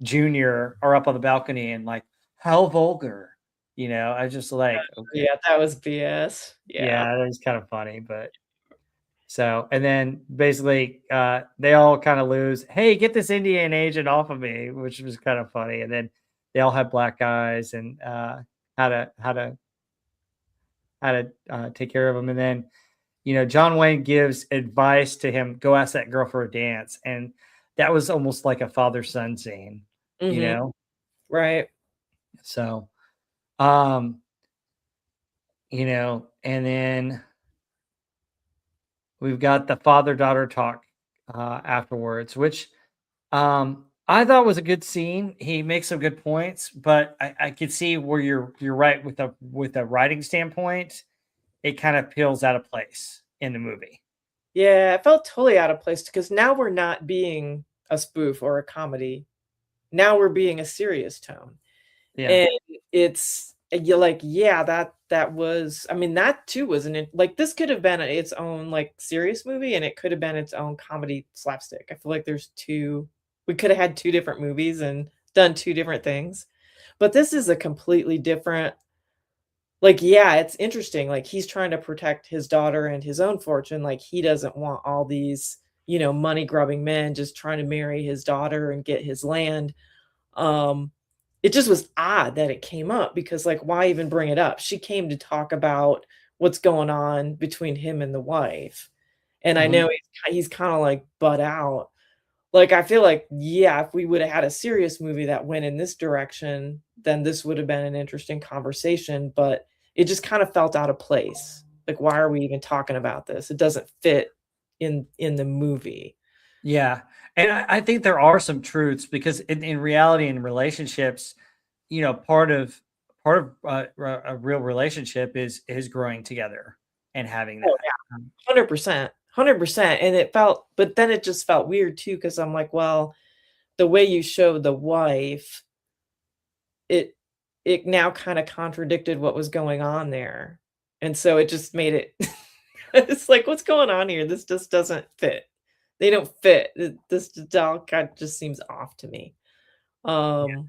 Speaker 1: Junior are up on the balcony and like, how vulgar. I was just like, okay,
Speaker 2: Yeah, that was BS. Yeah.
Speaker 1: yeah, that was kind of funny, but. So, and then basically, they all kind of lose. Hey, get this Indian agent off of me, which was kind of funny. And then they all have black eyes and how to how to how to take care of them. And then John Wayne gives advice to him: go ask that girl for a dance. And that was almost like a father son scene, you
Speaker 2: Mhm.
Speaker 1: know.
Speaker 2: Right.
Speaker 1: So, um, and then we've got the father daughter talk afterwards, which I thought was a good scene. He makes some good points, but I could see where you're right with a writing standpoint. It kind of feels out of place in the movie.
Speaker 2: Yeah, it felt totally out of place because now we're not being a spoof or a comedy. Now we're being a serious tone.
Speaker 1: Yeah.
Speaker 2: And it's you're like, yeah, that was I mean, that too was like, this could have been its own, like, serious movie, and it could have been its own comedy slapstick. I feel like there's 2 we could have had 2 different movies and done 2 different things. But this is a completely different like, yeah, it's interesting, like, he's trying to protect his daughter and his own fortune, like, he doesn't want all these, money-grubbing men just trying to marry his daughter and get his land. Um, it just was odd that it came up because, like, why even bring it up? She came to talk about what's going on between him and the wife, and I
Speaker 1: Mhm.
Speaker 2: know he's kinda, like, butt out. Like, I feel like, yeah, if we woulda had a serious movie that went in this direction, then this would have been an interesting conversation, but it just kinda felt out of place. Like, why are we even talking about this? It doesn't fit in the movie.
Speaker 1: Yeah. And I think there are some truths because in reality, in relationships, part of a real relationship is growing together and having
Speaker 2: Oh,
Speaker 1: that.
Speaker 2: yeah. 100%, 100%, and it felt but then it just felt weird too because 'cause I'm like, well, the way you show the wife, it it now kinda contradicted what was going on there, and so it just made it it's like, "What's going on here? This just doesn't fit." They don't fit. This doll kind just seems off to me. Um,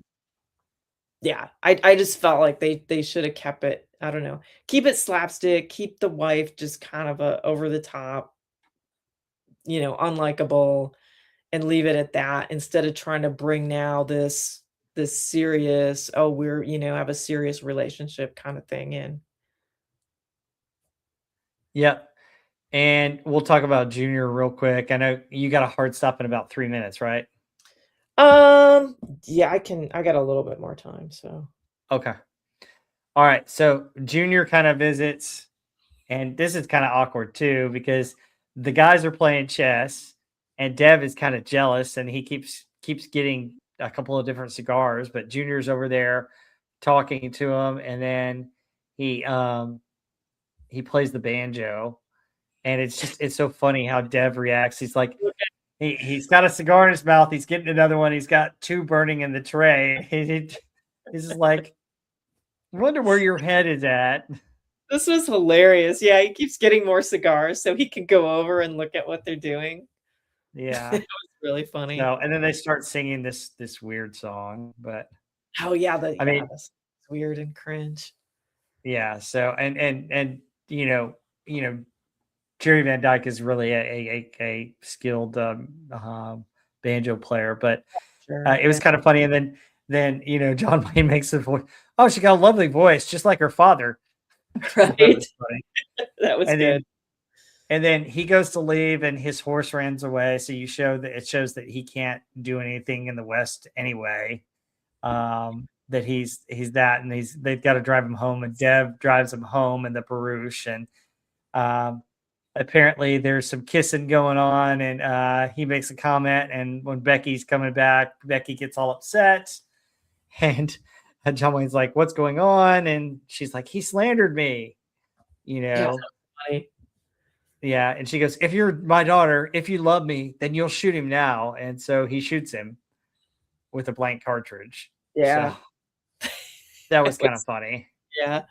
Speaker 2: yeah, I just felt like they shoulda kept it I don't know, keep it slapstick, keep the wife just kind of a over the top, unlikable, and leave it at that instead of trying to bring now this serious, "Oh, we're, have a serious relationship," kinda thing in.
Speaker 1: Yep. And we'll talk about Junior real quick. I know you got a hard stop in about 3 minutes, right?
Speaker 2: Um, yeah, I got a little bit more time, so
Speaker 1: Okay. All right. So Junior kind of visits, and this is kind of awkward too because the guys are playing chess, and Dev is kind of jealous, and he keeps getting a couple of different cigars, but Junior's over there talking to him, and then he he plays the banjo, and it's so funny how Dev reacts. He's like, he's got a cigar in his mouth. He's getting another one. He's got two burning in the tray. He's just like, I wonder where your head is at.
Speaker 2: this was hilarious. Yeah, he keeps getting more cigars so he can go over and look at what they're doing.
Speaker 1: Yeah.
Speaker 2: It was really funny.
Speaker 1: So, and then they start singing this weird song. But
Speaker 2: Oh, yeah,
Speaker 1: I mean,
Speaker 2: that's weird and cringe.
Speaker 1: yeah. So, and you know, Jerry Van Dyke is really a skilled banjo player. But
Speaker 2: Sure,
Speaker 1: it was
Speaker 2: yeah.
Speaker 1: kind of funny. And then John Wayne makes the voice. Oh, she got a lovely voice, just like her father. I thought it
Speaker 2: Right?
Speaker 1: was funny.
Speaker 2: That was
Speaker 1: And
Speaker 2: good.
Speaker 1: then he goes to leave, and his horse runs away. So it shows that he can't do anything in the West anyway. That he's that, and they've got to drive him home, and Dev drives him home in the barouche, and Um, apparently there's some kissing going on, and he makes a comment, and when Becky's coming back, Becky gets all upset, and John Wayne's like, "What's going on?" And she's like, "He slandered me," you
Speaker 2: Yeah,
Speaker 1: know.
Speaker 2: funny.
Speaker 1: Yeah, and she goes, "If you're my daughter, if you love me, then you'll shoot him now." And so he shoots him with a blank cartridge. So
Speaker 2: Yeah.
Speaker 1: that
Speaker 2: It
Speaker 1: was kind of
Speaker 2: was
Speaker 1: funny.
Speaker 2: yeah.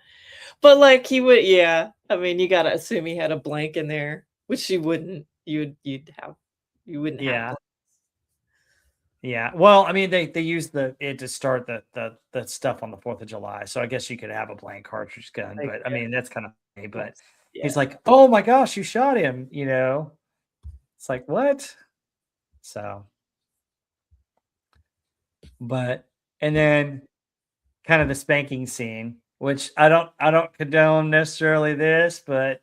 Speaker 2: But, like, he would yeah. I mean, you gotta assume he had a blank in there, which you wouldn't. You wouldn't have
Speaker 1: Yeah.
Speaker 2: blank.
Speaker 1: Yeah. Well, I mean, they used it to start the stuff on the 4th of July. So I guess you could have a blank cartridge gun,
Speaker 2: Like,
Speaker 1: but I mean, that's kind of funny. But he's
Speaker 2: yeah.
Speaker 1: like, "Oh my gosh, you shot him," you know. It's like, "What?" So, but and then kind of the spanking scene, which I don't condone necessarily this, but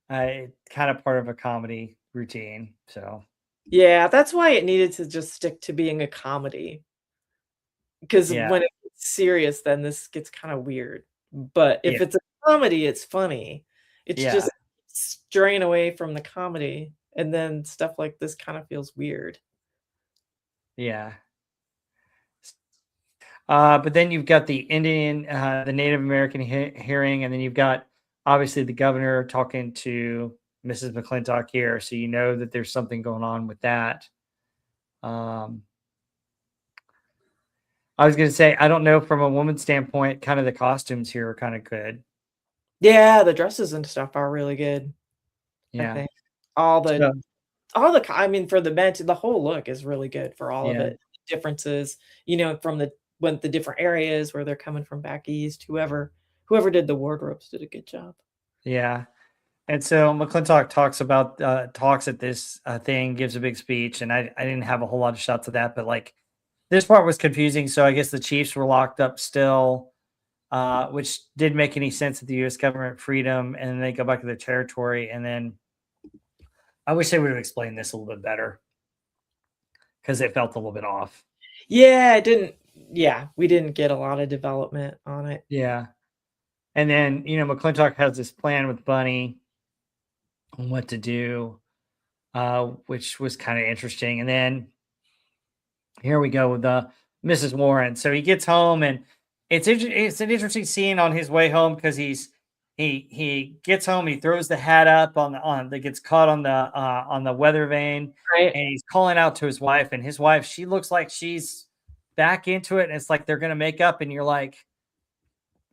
Speaker 1: I kind of part of a comedy routine. So,
Speaker 2: Yeah, that's why it needed to just stick to being a comedy. Because
Speaker 1: yeah.
Speaker 2: when it gets serious, then this gets kinda weird. But
Speaker 1: Yeah.
Speaker 2: if it's a comedy, it's funny. It's
Speaker 1: Yeah.
Speaker 2: just straying away from the comedy, and then stuff like this kinda feels weird.
Speaker 1: Yeah. But then you've got the the Native American hearing, and then you've got obviously the governor talking to Mrs. McClintock here, so you know that there's something going on with that. Um, I was going to say, I don't know from a woman's standpoint, kind of the costumes here are kind of good.
Speaker 2: Yeah, the dresses and stuff are really good, I
Speaker 1: Yeah.
Speaker 2: think. All the
Speaker 1: So,
Speaker 2: I mean, for the men the whole look is really good for all of
Speaker 1: yeah.
Speaker 2: it. Differences, from the different areas where they're coming from back east, whoever did the wardrobes did a good job.
Speaker 1: Yeah. And so McClintock talks at this thing, gives a big speech, and I didn't have a whole lot of shots of that, but like this part was confusing. So I guess the Chiefs were locked up still, which didn't make any sense that the U.S. government freed them, and then they go back to their territory. And then I wish they would have explained this a little bit better because it felt a little bit off.
Speaker 2: Yeah, it didn't yeah, we didn't get a lot of development on it.
Speaker 1: Yeah. And then, McClintock has this plan with Bunny on what to do, which was kind of interesting. And then here we go with Mrs. Warren. So he gets home, and it's an interesting scene on his way home because he gets home, he throws the hat up on that gets caught on the weather vane,
Speaker 2: Right?
Speaker 1: and he's calling out to his wife, and his wife, she looks like she's back into it, and it's like they're gonna make up, and you're like,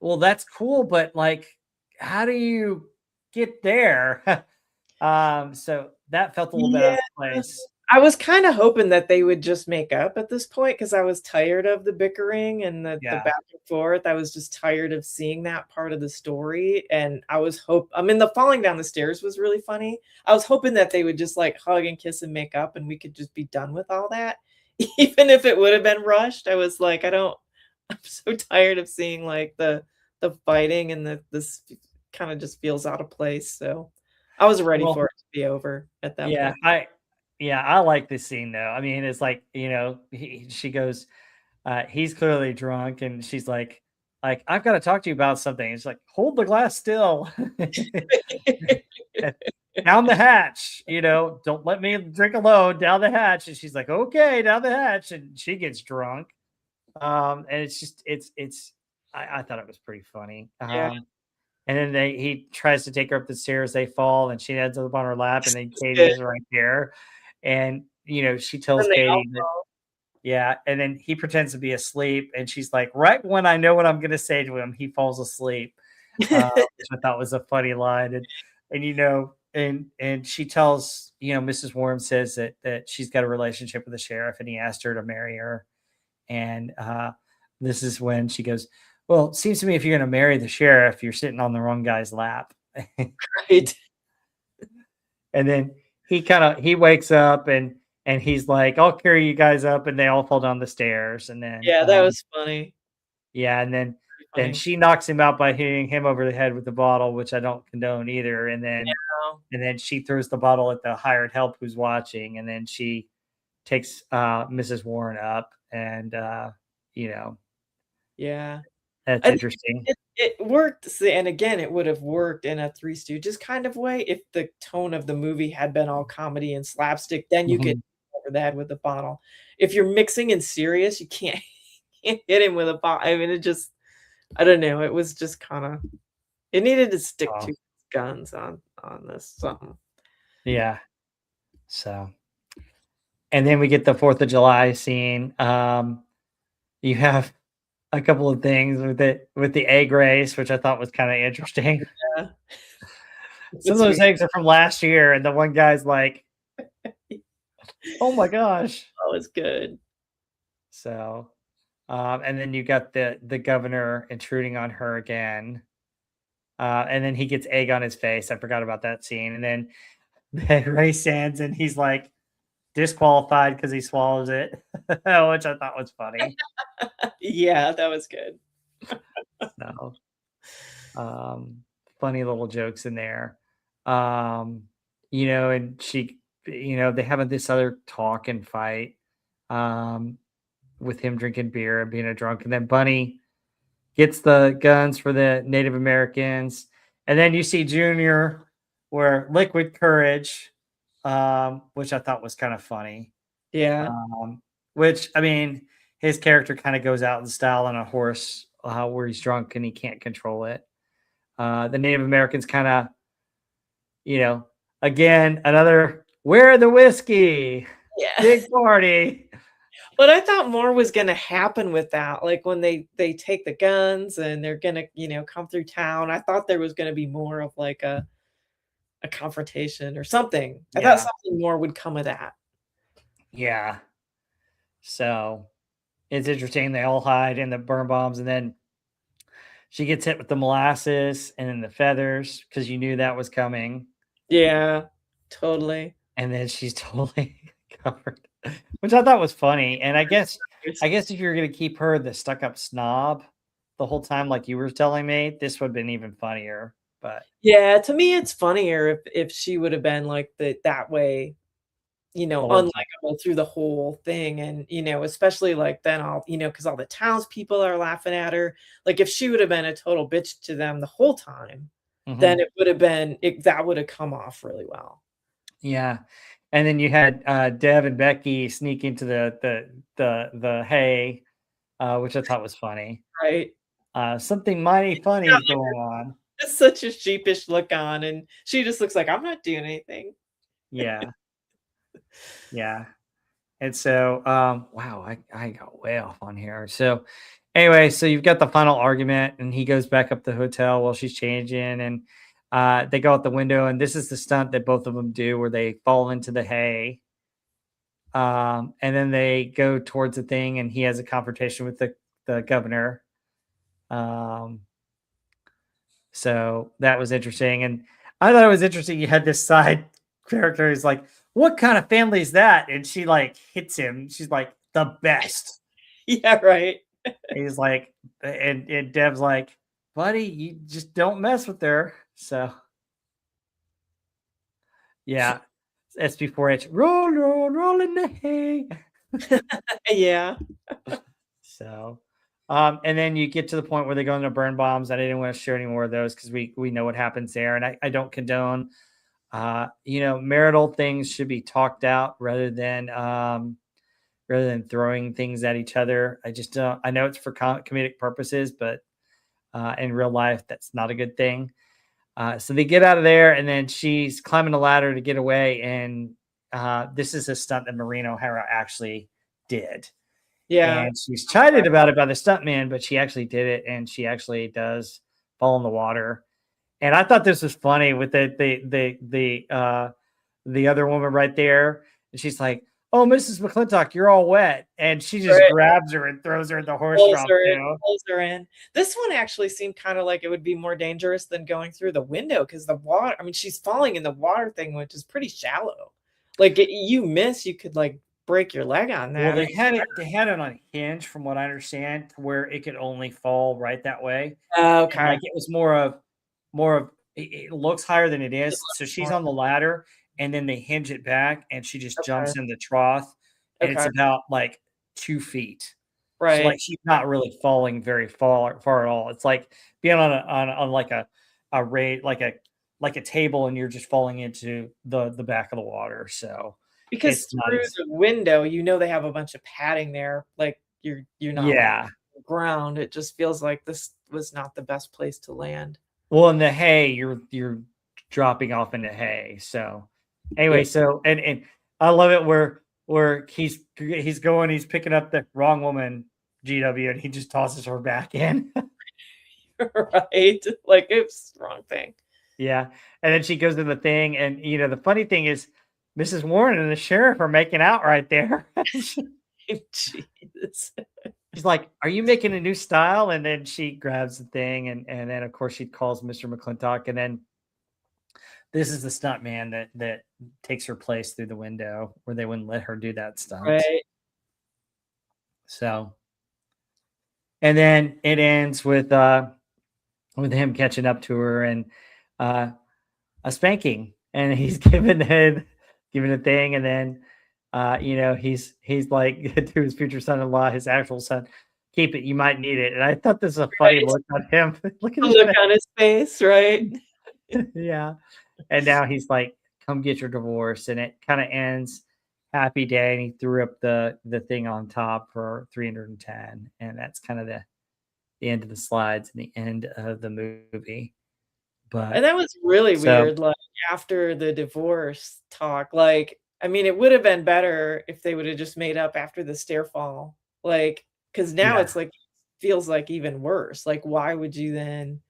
Speaker 1: well, that's cool, but like, how do you get there? So that felt a little bit out
Speaker 2: Yeah.
Speaker 1: of place.
Speaker 2: I was kinda hoping that they would just make up at this point because I was tired of the bickering and the
Speaker 1: Yeah.
Speaker 2: back and forth. I was just tired of seeing that part of the story, and I mean, the falling down the stairs was really funny. I was hoping that they would just, like, hug and kiss and make up, and we could just be done with all that. Even if it would have been rushed, I was like, I'm so tired of seeing, like, the fighting and this kinda just feels out of place, so I was ready
Speaker 1: Well,
Speaker 2: for it to be over at that
Speaker 1: yeah,
Speaker 2: point.
Speaker 1: I like this scene though. I mean, it's like, she goes, he's clearly drunk, and she's like, "I've got to talk to you about something." It's like, "Hold the glass still." Down the hatch, don't let me drink alone, down the hatch. And she's like, "Okay, down the hatch." And she gets drunk. And it's just I thought it was pretty funny.
Speaker 2: Yeah.
Speaker 1: And then he tries to take her up the stairs, they fall, and she ends up on her lap, and then
Speaker 2: Yeah,
Speaker 1: Katie's right there. And she tells
Speaker 2: and they all
Speaker 1: Katie that, yeah, and then he pretends to be asleep, and she's like, right when I know what I'm gonna say to him, he falls asleep. Which I thought was a funny line. And she tells, Mrs. Warren says that she's got a relationship with the sheriff, and he asked her to marry her. And this is when she goes, "Well, it seems to me if you're going to marry the sheriff, you're sitting on the wrong guy's lap."
Speaker 2: right.
Speaker 1: And then he wakes up, and he's like, "I'll carry you guys up," and they all fall down the stairs. And then
Speaker 2: Yeah, that was funny,
Speaker 1: yeah, and
Speaker 2: pretty
Speaker 1: then
Speaker 2: funny.
Speaker 1: she knocks him out by hitting him over the head with the bottle, which I don't condone either. And then
Speaker 2: Yeah,
Speaker 1: she throws the bottle at the hired help who's watching, and then she takes Mrs. Warren up, and you know
Speaker 2: yeah.
Speaker 1: That's
Speaker 2: I think
Speaker 1: interesting.
Speaker 2: it worked, see, and again, it would have worked in a Three Stooges kind of way if the tone of the movie had been all comedy and slapstick, then you could
Speaker 1: Mhm.
Speaker 2: cover that with a bottle. If you're mixing in serious, you can't can't hit him with a bottle. I mean, it just I don't know, it was just kinda it needed to stick to
Speaker 1: Oh,
Speaker 2: its guns on this something.
Speaker 1: yeah. So, and then we get the 4th of July scene. You have a couple of things with the egg race, which I thought was kind of interesting.
Speaker 2: Yeah,
Speaker 1: Some of
Speaker 2: it's
Speaker 1: those
Speaker 2: weird.
Speaker 1: eggs are from last year, and the one guy's like, "Oh my gosh!"
Speaker 2: That was good.
Speaker 1: So, and then you got the governor intruding on her again, and then he gets egg on his face. I forgot about that scene, and then the race ends, and he's like disqualified because he swallows it, which I thought was funny.
Speaker 2: Yeah, that was good.
Speaker 1: So, um, funny little jokes in there. Um, and they have this other talk and fight um, with him drinking beer and being a drunk. And then Bunny gets the guns for the Native Americans. And then you see Junior where liquid courage, which I thought was kind of funny.
Speaker 2: Yeah.
Speaker 1: Um, which, I mean, his character kind of goes out in style on a horse where he's drunk and he can't control it. The Native Americans kind of, you know, again, another where the whiskey,
Speaker 2: Yeah.
Speaker 1: big party.
Speaker 2: But I thought more was gonna happen with that, like, when they take the guns and they're gonna, come through town, I thought there was gonna be more of, like, a confrontation or something. I thought
Speaker 1: Yeah,
Speaker 2: something more would come of that.
Speaker 1: yeah. So it's interesting. They all hide in the burn bombs, and then she gets hit with the molasses and then the feathers because you knew that was coming.
Speaker 2: Yeah, totally.
Speaker 1: And then she's totally covered, which I thought was funny. And I guess if you're gonna keep her the stuck up snob the whole time, like you were telling me, this would have been even funnier. But
Speaker 2: Yeah, to me, it's funnier if she would have been, like, that way,
Speaker 1: the whole time,
Speaker 2: unlikable through the whole thing, and, especially, like, then because all the townspeople are laughing at her. Like, if she would have been a total bitch to them the whole time, then
Speaker 1: mhm.
Speaker 2: it would have been that would have come off really well.
Speaker 1: Yeah. And then you had Dev and Becky sneak into the hay, which I thought was funny.
Speaker 2: Right?
Speaker 1: Something mighty funny
Speaker 2: Got,
Speaker 1: is going on.
Speaker 2: just such a sheepish look on, and she just looks like, "I'm not doing anything."
Speaker 1: Yeah, yeah. And so, wow, I got way off on here. So, anyway, so you've got the final argument, and he goes back up the hotel while she's changing, and they go out the window, and this is the stunt that both of them do, where they fall into the hay, and then they go towards the thing, and he has a confrontation with the governor. Um, so that was interesting, and I thought it was interesting. You had this side character who's like, "What kind of family is that?" And she like hits him. She's like, "The best."
Speaker 2: Yeah, right.
Speaker 1: He's like, and Dev's like, "Buddy, you just don't mess with her." So yeah, SB4H, roll, roll, roll in the hay.
Speaker 2: Yeah.
Speaker 1: So, and then you get to the point where they go into burn bombs. I didn't want to share any more of those because we know what happens there, and I don't condone. Marital things should be talked out rather than throwing things at each other. I just don't. I know it's for comedic purposes, but in real life, that's not a good thing. So they get out of there, and then she's climbing a ladder to get away. And this is a stunt that Maureen O'Hara actually did.
Speaker 2: Yeah.
Speaker 1: And she's chided about it by the stuntman, but she actually did it, and she actually does fall in the water. And I thought this was funny with the other woman right there, and she's like, "Oh, Mrs. McClintock, you're all wet," and she just
Speaker 2: Right.
Speaker 1: grabs her and throws her in the horse trough too.
Speaker 2: Pulls her in. This one actually seemed kinda like it would be more dangerous than going through the window because the water, I mean, she's falling in the water thing, which is pretty shallow. Like, you miss, you could, like, break your leg on
Speaker 1: Well,
Speaker 2: that.
Speaker 1: they had it on a hinge, from what I understand, to where it could only fall right that way, and
Speaker 2: Okay.
Speaker 1: like it was more of it looks higher than it
Speaker 2: It
Speaker 1: is. So
Speaker 2: looks
Speaker 1: she's
Speaker 2: more
Speaker 1: on the ladder, and then they hinge it back, and she just
Speaker 2: okay,
Speaker 1: jumps in the trough, and it's
Speaker 2: okay.
Speaker 1: about like 2 feet. So like
Speaker 2: Right.
Speaker 1: she's not really falling very far at all. It's like being on like a rate like a table and you're just falling into the back of the water. So
Speaker 2: Because
Speaker 1: it's not
Speaker 2: through
Speaker 1: as
Speaker 2: the window, they have a bunch of padding there, like, you're not, like,
Speaker 1: yeah.
Speaker 2: on the ground. It just feels like this was not the best place to land.
Speaker 1: Well, in the hay, you're dropping off into hay. So anyway,
Speaker 2: Yep.
Speaker 1: so and I love it where he's picking up the wrong woman, GW, and he just tosses her back in.
Speaker 2: Right? Like, it's the wrong thing.
Speaker 1: Yeah. And then she goes to the thing, and the funny thing is Mrs. Warren and the sheriff are making out right there.
Speaker 2: Jesus.
Speaker 1: She's like, "Are you making a new style?" And then she grabs the thing, and then of course she calls Mr. McClintock, and then this is the stunt man that takes her place through the window where they wouldn't let her do that stunt.
Speaker 2: Right.
Speaker 1: So, and then it ends with him catching up to her and uh a spanking, and he's giving a thing, and then he's like to his future son-in-law, his actual son, keep it, you might need it. And I thought this is a funny
Speaker 2: Right.
Speaker 1: look on him. Look at
Speaker 2: The
Speaker 1: his
Speaker 2: look
Speaker 1: face.
Speaker 2: on his face, right?
Speaker 1: Yeah. And now he's like, come get your divorce. And it kind of ends happy day. And he threw up the thing on top for 310. And that's kind of the end of the slides and the end of the movie.
Speaker 2: And
Speaker 1: But
Speaker 2: that was really
Speaker 1: so
Speaker 2: weird, like, after the divorce talk, like, I mean, it would have been better if they would have just made up after the stair fall, like, because now
Speaker 1: yeah.
Speaker 2: it's like, feels like even worse, like, why would you then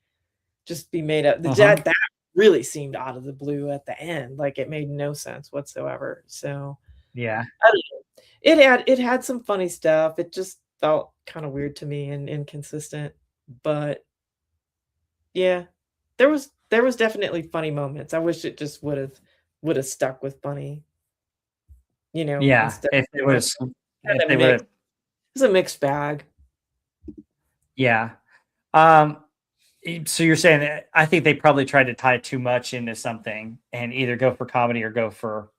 Speaker 2: just be made up?
Speaker 1: Uh-huh.
Speaker 2: That really seemed out of the blue at the end, like, it made no sense whatsoever, so,
Speaker 1: Yeah.
Speaker 2: I don't know. It had some funny stuff, it just felt kinda weird to me and inconsistent, but yeah, there was definitely funny moments. I wish it just would've stuck with funny,
Speaker 1: Yeah.
Speaker 2: instead
Speaker 1: If they
Speaker 2: of
Speaker 1: would have
Speaker 2: kind
Speaker 1: if
Speaker 2: of
Speaker 1: they would
Speaker 2: mixed.
Speaker 1: have
Speaker 2: It's a mixed bag.
Speaker 1: yeah. Um so you're saying that I think they probably tried to tie too much into something and either go for comedy or go for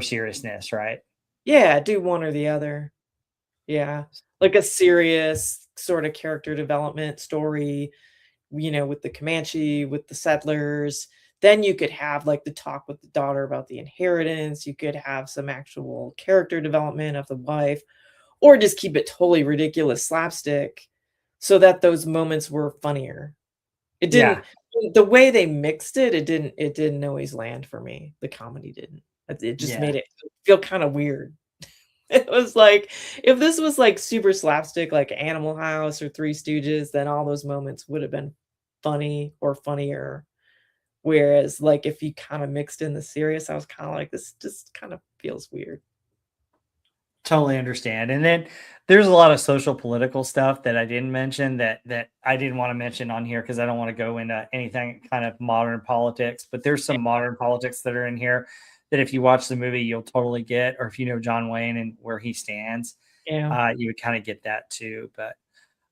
Speaker 1: seriousness, right?
Speaker 2: Yeah, do one or the other. Yeah. Like a serious sort of character development story, with the Comanche, with the settlers. Then you could have like the talk with the daughter about the inheritance. You could have some actual character development of the wife, or just keep it totally ridiculous slapstick so that those moments were funnier. It didn't
Speaker 1: Yeah.
Speaker 2: the way they mixed it, it didn't always land for me. The comedy didn't. It just
Speaker 1: Yeah.
Speaker 2: made it feel kinda weird. It was like, if this was, like, super slapstick, like Animal House or Three Stooges, then all those moments would have been funny or funnier. Whereas, like, if you kinda mixed in the serious, I was kinda like, "This just kind of feels weird."
Speaker 1: Totally understand. And then there's a lot of social political stuff that I didn't mention that I didn't want to mention on here because I don't want to go into anything kind of modern politics. But there's some modern politics that are in here that if you watch the movie, you'll totally get, or if you know John Wayne and where he stands,
Speaker 2: Yeah.
Speaker 1: you would kind of get that too. But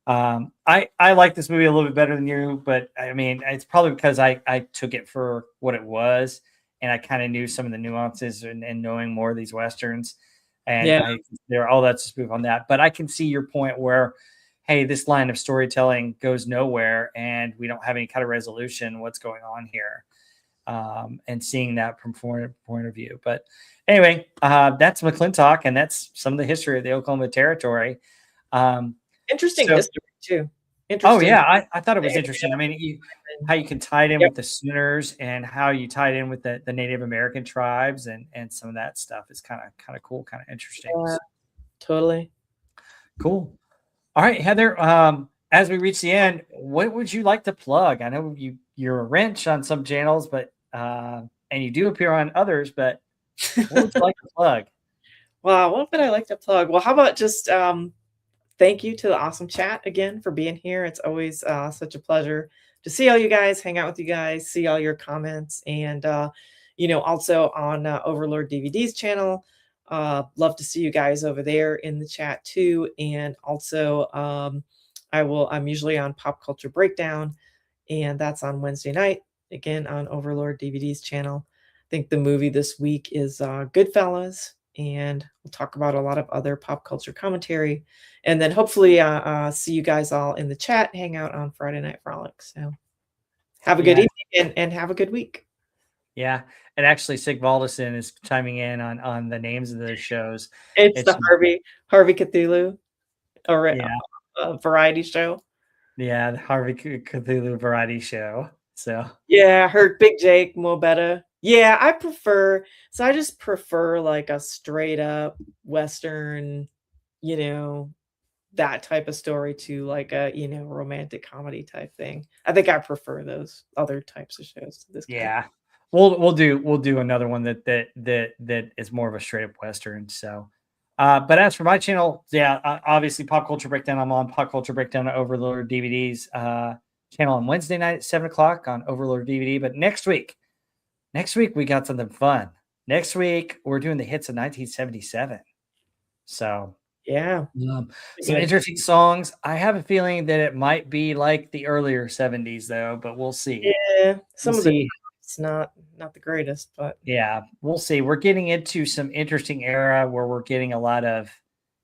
Speaker 1: I like this movie a little bit better than you, but I mean, it's probably because I took it for what it was, and I kind of knew some of the nuances and knowing more of these westerns, and
Speaker 2: Yeah.
Speaker 1: let's just move on that. But I can see your point where, hey, this line of storytelling goes nowhere, and we don't have any kind of resolution. What's going on here? And seeing that from point of view. But anyway, that's McClintock, and that's some of the history of the Oklahoma Territory. Um,
Speaker 2: Interesting
Speaker 1: so
Speaker 2: history too.
Speaker 1: Oh
Speaker 2: Interesting
Speaker 1: yeah, I thought it
Speaker 2: the
Speaker 1: was
Speaker 2: area
Speaker 1: interesting. I mean,
Speaker 2: and
Speaker 1: how you can tie it in
Speaker 2: yep.
Speaker 1: with the Sooners and how you tie it in with the Native American tribes and some of that stuff is kind of cool, kind of interesting.
Speaker 2: Yeah,
Speaker 1: So,
Speaker 2: totally.
Speaker 1: cool. All right, Heather. As we reach the end, what would you like to plug? I know you're a wrench on some channels, but and you do appear on others. But what would you like to plug?
Speaker 2: Wow, what would I like to plug? Well, how about just, thank you to the awesome chat again for being here. It's always, such a pleasure to see all you guys, hang out with you guys, see all your comments, and, also on, Overlord DVD's channel. Love to see you guys over there in the chat too, and also, I'm usually on Pop Culture Breakdown, and that's on Wednesday night, again, on Overlord DVD's channel. I think the movie this week is, Goodfellas, and we'll talk about a lot of other pop culture commentary. And then hopefully see you guys all in the chat, hang out on Friday Night Frolic. So have a good evening and have a good week.
Speaker 1: Yeah. And actually, Sigvaldison is chiming in on the names of those shows.
Speaker 2: It's the Harvey Cthulhu or variety show.
Speaker 1: Yeah, the Harvey Cthulhu variety show. So
Speaker 2: yeah, I heard Big Jake Mobetta. Yeah, I just prefer like a straight up Western, you know, that type of story to like a, you know, romantic comedy type thing. I think I prefer those other types of shows to this.
Speaker 1: Yeah. We'll do another one that is more of a straight up Western. So but as for my channel, yeah, obviously Pop Culture Breakdown. I'm on Pop Culture Breakdown Overlord DVDs channel on Wednesday night at 7 o'clock on Overlord DVD. But next week we got something fun. Next week we're doing the hits of 1977. So
Speaker 2: yeah,
Speaker 1: some interesting songs. I have a feeling that it might be like the earlier 70s though, but we'll see.
Speaker 2: Yeah, it's not the greatest, but
Speaker 1: yeah, we'll see. We're getting into some interesting era where we're getting a lot of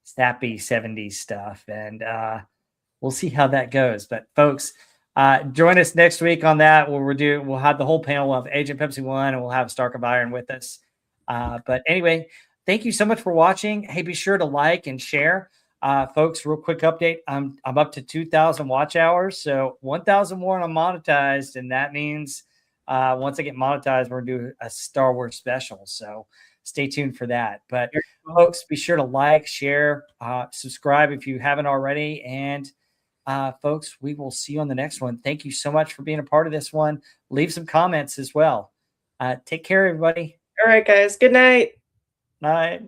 Speaker 1: snappy 70s stuff, and we'll see how that goes. But folks, join us next week on that. We'll have the whole panel. We'll have Agent Pepsi 1 and we'll have Stark of Iron with us. But anyway, thank you so much for watching. Hey, be sure to like and share. Folks, real quick update. I'm up to 2,000 watch hours, so 1,000 more and I'm monetized, and that means once I get monetized, we're going to do a Star Wars special. So stay tuned for that. But folks, be sure to like, share, subscribe if you haven't already. And folks, we will see you on the next one. Thank you so much for being a part of this one. Leave some comments as well. Take care, everybody.
Speaker 2: All right, guys. Good night.
Speaker 1: Night.